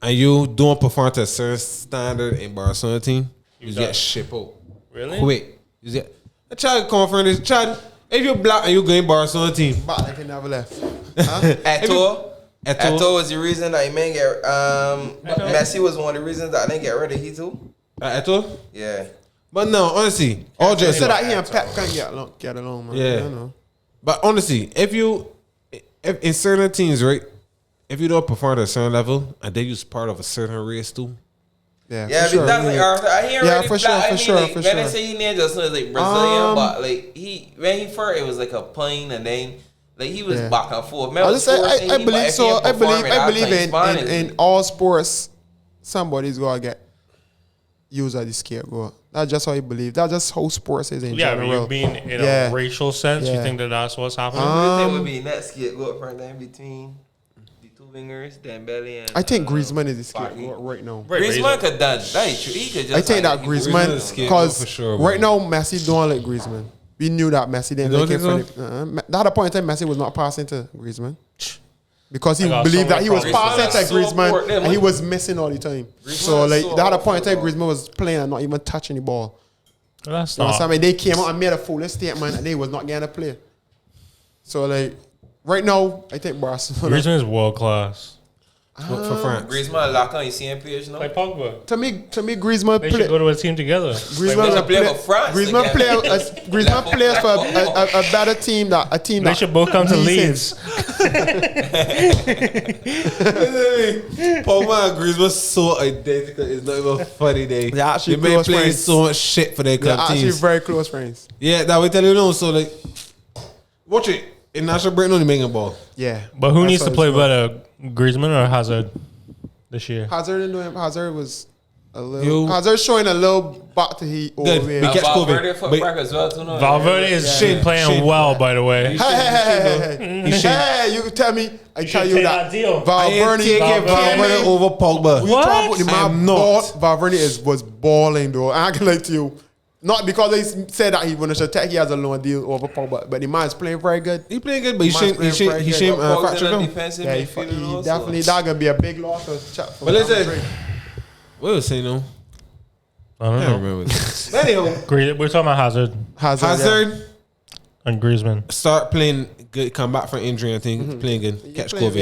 and you don't perform to a certain standard in Barcelona team, you done. get shipped out Really? quick. You get. I try to confirm this. Chad, if you're black and you go in Barcelona team, But like he never left. Eto'o was the reason that he may get Messi was one of the reasons that I didn't get rid of he too. Eto'o? Yeah. But no, honestly, all Just just so that he and Pep can get along, man. Yeah. I know. But honestly, if in certain teams, right, if you don't perform at a certain level and then you're part of a certain race too, Yeah, Yeah, for sure. that's like I hear Yeah, already for sure, black. for I mean, sure, like, for when they sure. say he ninja, so it's like Brazilian, but like when he first, it was like a plane, and then like he was Yeah. back and forth. I just say I believe so. I believe in in all sports, somebody's gonna get used as the scapegoat. That's just how I believe. That's just how sports is in Yeah, but general. you mean in Yeah. a racial sense, you Yeah. think that that's what's happening? What do you think would be next scapegoat for them between the two wingers, Dembele and? I think Griezmann is the Partey. scapegoat right now. Griezmann could done. That is true. He could just. I think that Griezmann is Griezmann, scapegoat because for sure, right bro. now Messi don't like Griezmann. We knew that Messi didn't You like don't him. think That had a point in time Messi was not passing to Griezmann because he I got believed so that he many was problems. passing to Griezmann is so Griezmann important, and he man. was missing all the time. Griezmann So is like so that had a point in time awful, Griezmann was playing and not even touching the ball. That's You know what not. I'm saying? They came out and made a foolish statement and they was not getting to play. So like right now, I think Barcelona. Griezmann is world class. for France. Griezmann lock on. You see him page now. Like Pogba. To me, Griezmann They should play. go to a team together. Griezmann They should play for France Griezmann together. Griezmann plays for a better team that They that should both come to needs Leeds. Pogba and Griezmann so identical. It's not even funny. They actually been close playing friends. so much shit for their They're club actually teams. very close friends. Yeah, that we tell you no. So like, watch it. In national break, only making a ball. Yeah, But who That's needs to how play it's going. better, Griezmann or Hazard this year? Hazard didn't know him. Hazard was a little. You- Hazard showing a little back to he over Good. here. We catch COVID. Valverde foot But- crack as well too. No? Valverde is Shane, playing Shane. well, by the way. Hey, you tell me. I tell should you take that. that deal. I ain't Valverde taking Valverde came in. over Pogba. We talk about the I'm man not. Valverde was balling though. I can like to you. Not because they said that he wanted to attack, he has a loan deal over Pogba, but the man is playing very good. He playing good, but he Man's shame playing very good. fractured him. Defensive Yeah, he midfielder also. definitely that gonna be a big loss for chat. But listen, what was saying no? I don't I don't know. remember. But anyhow, We're talking about Hazard Hazard and Griezmann. start playing good, come back from injury. I think playing good, catch COVID.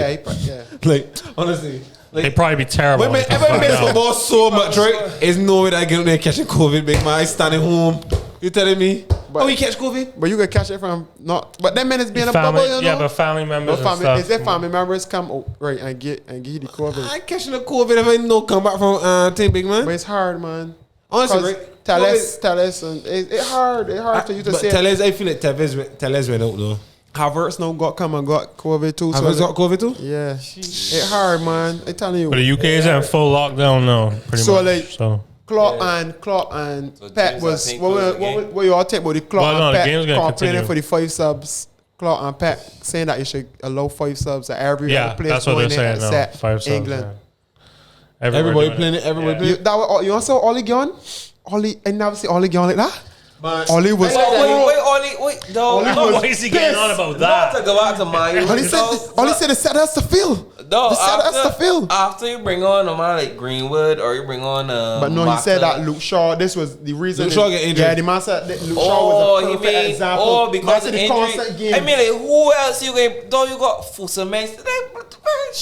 Yeah. Like honestly, They'd like probably be terrible. women when they come ever back miss now. football so much, right? There's no way that I get up there catching COVID. Make my eyes standing home. You telling me? But- Oh, he catch COVID? But you can catch it from not. But that man is being a Family, bubble, you know. yeah, but family members But and stuff. is there family members come right and get you the COVID? I catching the COVID if I no come back from thing, big man. But it's hard, man. Honestly, 'Cause right? Tell us, and it's hard. It's hard for you to But say. Tellez, I feel like Tellez went out though. Havertz now got COVID too. Have you got COVID too? Yeah, it's hard, man. I telling you. But the UK is in full lockdown now, pretty So, much. like- So Klopp and So Pep James, was I think, what close the game. what you all think about the Klopp Well, no, and the Pep game's gonna complaining continue. for the 5 subs. Klopp and Pep saying that you should allow 5 subs at every yeah, place that's what they're going in saying now. except 5 subs. England. Yeah. Everybody playing it. Everybody Yeah. playing You, that was, you also Ollie gone? Ollie, I never see Ollie gone like that. it. Ollie was. Wait, Oli, no, Oli no, was Why is he getting on about that? to go out to Man Utd. Ollie said it's set us to fill. No, They said that's the field. after you bring on a man like Greenwood or you bring on But no, he said that Luke Shaw. This was the reason. Luke Shaw get injured. Yeah, the man said that Luke Shaw Oh, was a he perfect mean, example. oh, because That's of the injury. constant game. I mean, like, who else you going? Don't you got Fusaman?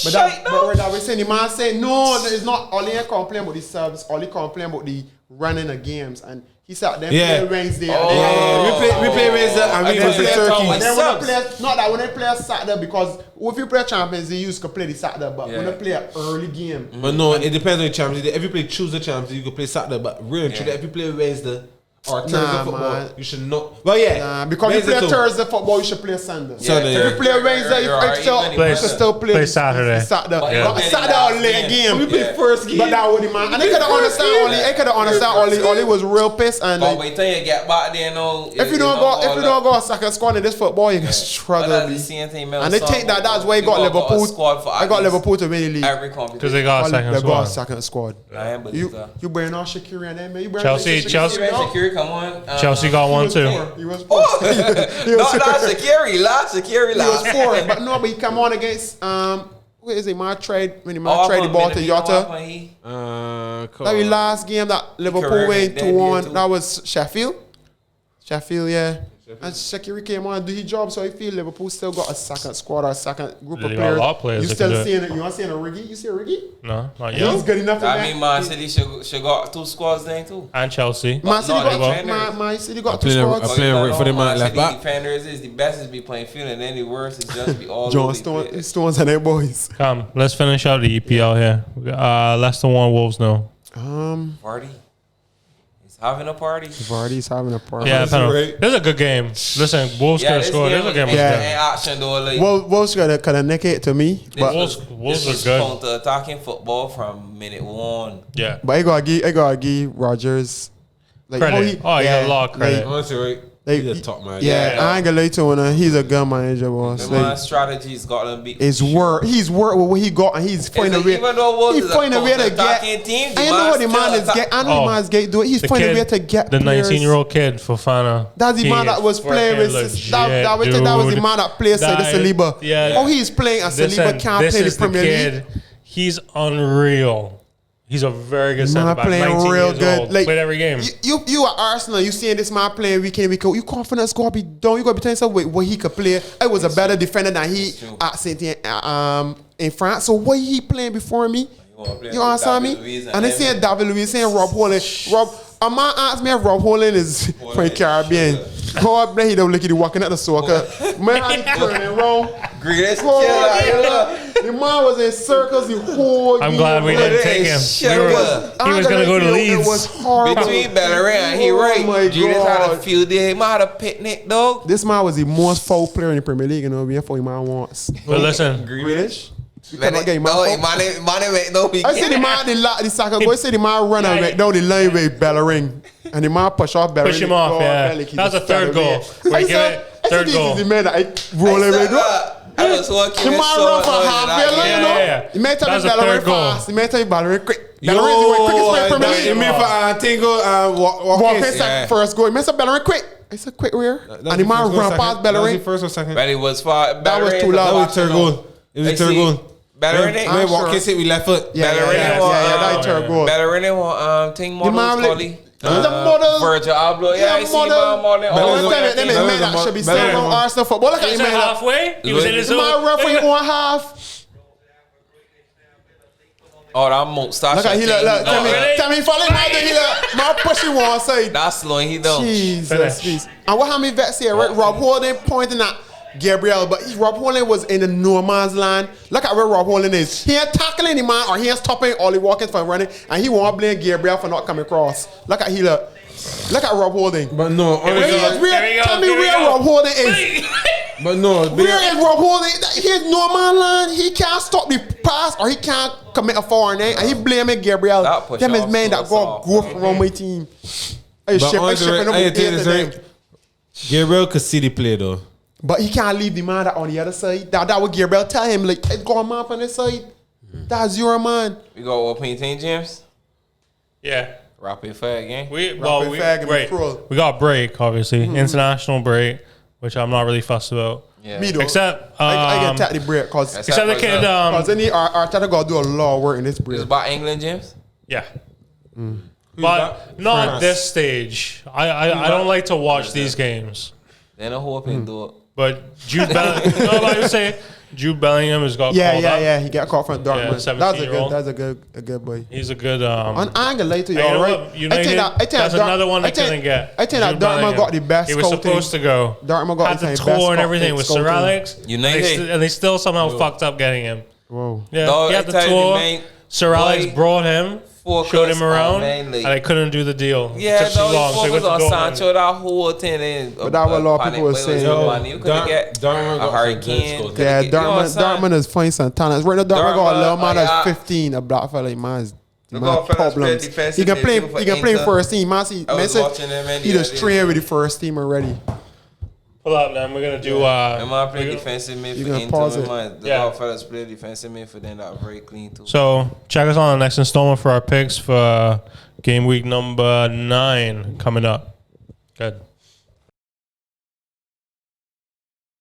But that we saying the man said no, it's not. Ollie ain't complain about the subs. Ollie complain about the running of games, and he said them Yeah. play Wednesday. Oh. We play Wednesday and we And go then to they Turkey. talk And then when subs. they play, not that when they play Saturday, because if you play Champions League, you could play the Saturday, but when Yeah. they play an early game, But no, it depends on the Champions League. If you play Tuesday Champions League, you can play Saturday. But really, Yeah. if you play Wednesday or Thursday Nah, football, man. you should not. Well, yeah, because you Wednesday play too. Thursday football, you should play Sunday. Sunday, If yeah. you play Wednesday, you You're can right, still, even you if can still play Play Saturday. Saturday. Yeah. But Saturday or late game. We play first game. But that was the man. And they could have understand Ollie. They could have understand Ollie. Ollie was real pissed. And But like, wait till you get back there, no. if you don't go a second squad in this football, you can struggle. That's B. the same thing. And they think that that's why he got Liverpool. Squad for I got Liverpool to win the league. every Because competition. they got a second They got a squad. second squad. I am believe that. You bring on Shaqiri and them, man. You bring Chelsea- Shaqiri Chelsea- out. Shaqiri, come on. Chelsea got one too. He was poor. He was Not Shaqiri, He was poor. But no, but he come on against where is he? Man tried when he tried the ball to Jota. That was last game that Liverpool Correct, went they did 2-1. too. That was Sheffield. Sheffield, yeah. And Shaqiri came on and do his job, so I feel Liverpool still got a second squad or a second group of They got a players. lot of players You that still can do seeing it? You want seeing a Riggy? You see a Riggy? No, not He's yet. good enough for I that. mean, Man City should got 2 squads then too. And Chelsea. Man City No, they got defenders. Man City got 2 playing- squads. I'm playing right for them man left back. Defenders is the best is be playing field, and then the worst is just be all John over the place. Stones and their boys. Come, let's finish out the EPL here. Leicester 1, Wolves no. Party. He's having a party. Vardy's having a party. Yeah, That's penalty. right. This is a good game. Listen, Wolves could have scored. This is a game. Yeah. action though. Like, Wolves could nick it to me, but Wolves this are is good. counter-attacking football from minute 1. Yeah. I gotta give Rodgers like Credit. how He got a lot of credit. Honestly, right? Like, He's a top man. Yeah, I ain't gonna lie to him. He's a good manager, boss. The man Like, strategy's got them beat. he's worked with what he got, and he's finding a way. Even though Wolves He's is a finding a way to get. counter-attacking team, the I know man what the man still is get. I know Oh, the man's get do it. He's The finding a way kid, to get the players. 19-year-old kid, Fofana. That's the man that was playing with. That was the man that plays like the Saliba. Yeah. Oh, he's playing a Saliba can't this play the is Premier League. He's unreal. He's a very good Man center back. playing 19 real years good. old. Like, Played every game. You are Arsenal. You seeing this man playing week in week out. You confidence gotta be done. You gotta be telling yourself what he could play. I was a better defender than he at in France. So what he playing before me? You understand me? And they saying David Luiz, saying Rob Holding. A man asked me if Rob Holding is from the Caribbean. God bless he don't look at you walking at the soccer. Man, I turning around. Greatest The man was in circles the whole I'm year, glad we bro. didn't take him. He was going to go to Leeds. It was horrible. Between Bellerin and he Oh right. my Julius had a God. field day. He might have a picnic, dog. This man was the most foul player in the Premier League, you know, being for man once. But listen, Grealish? You Man, cannot get him no, out. man ain't no big. I see the man, the soccer go, I see the man run and make down the line with Bellerin. And the man push off Bellerin. push him off, yeah. That was a third goal. We give it third goal. This is the man that I roll away. I was working The with man so run for much half that a line, you know. Yeah. The man tell That me was a Bellerin third goal. fast. The man tell me Bellerin quick. Yo, Bellerin is the quickest player in Premier you League. mean for Tingo Walk Watkins? in first goal. Man said Bellerin quick. It's a quick rear. And the man run past That was Bellerin. the first or second? But it was far. That was too That loud. was third goal. It was the third goal. Bellerin ain't. I'm Wait, sure. Watkins hit with left foot. Yeah, Bellerin that third goal. Bellerin ain't thing The man models, like- Colly. The model. Virgil Abloh. Yeah, I see model. man modeling. But all one the time, way them I is think. men that should be Bellerin. still on Arsenal football. Look at he him, was man. halfway. He was in his The man own. referee on half. Oh, that moustache. Look at he look. really? Tell me, follow my he look. Man pushing one side. That's slowing he down. Jesus, Finish. please. And what how many vets here? Right? Rob Holding pointing at Gabriel, but Rob Holding was in the no man's land. Look at where Rob Holding is. He ain't tackling the man or he ain't stopping Ollie Watkins from running, and he won't blame Gabriel for not coming across. Look at he look. Look at Rob Holding. But no, Where honestly, is Here we where? go, Tell me here we where go. Rob Holding is. but no, Where is Rob Holding? He's no man land. He can't stop the pass or he can't commit a foreign name, and he blaming Gabriel. That push Them is off men that so go soft. growth around my team. I But ship honestly, them I with tell you this, them. right? Gabriel could see the play though. But he can't leave the man that on the other side. That what Gabriel tell him, like, it's going man on this side. That's your man. We got opening team, James. Yeah. Rapid fire again. We fag and right. cruel. We got a break, obviously. International break, which I'm not really fussed about. Yeah. Me though. Except, I get take the break because Except except the kid, Arteta got to do a lot of work in this It's break. about England, James. yeah. Who's But that? not at France. this stage. I don't like to watch these games. Then I hope he do it. But Jude Bellingham, you know what I was saying? Jude Bellingham has got called up. Yeah. He got caught from Dortmund. That's 17-year-old. a good boy. He's a good. On angle later, Hey, y'all you know right? what? United, that's another one they couldn't get. I think that Jude Dortmund Bellingham. got the best He was scouting. supposed to go. Dortmund got Had the the best tour and everything with Sir scouting. Alex. United. And they still somehow fucked up getting him. Whoa. Yeah, No, he I had the tell you, tour. man, Sir Alex boy, brought him, focus showed him on around, mainly. and they couldn't do the deal. Yeah, Took too no, long, so he he went focused to on Dortmund. Sancho that whole thing. But that what a lot of people were saying. You couldn't get Dortmund a got hurricane. some good Yeah, You know what I'm saying? Dortmund is finding some talents. Right now, Dortmund got a little man Dortmund, that's 15, a black fella. Man, is Look man how fellas play problems. defensive He can play. midfield for He can play Inter. first team. Man, see, I was man, watching them and he the just other trained day. with the first team already. Pull up, man. We're gonna do. Am I play we're gonna- defensive mid You for gonna pause Inter? it? Man, the Yeah. yeah. fellas play defensive mid for them that very clean too. So check us on the next installment for our picks for game week number 9 coming up. Good.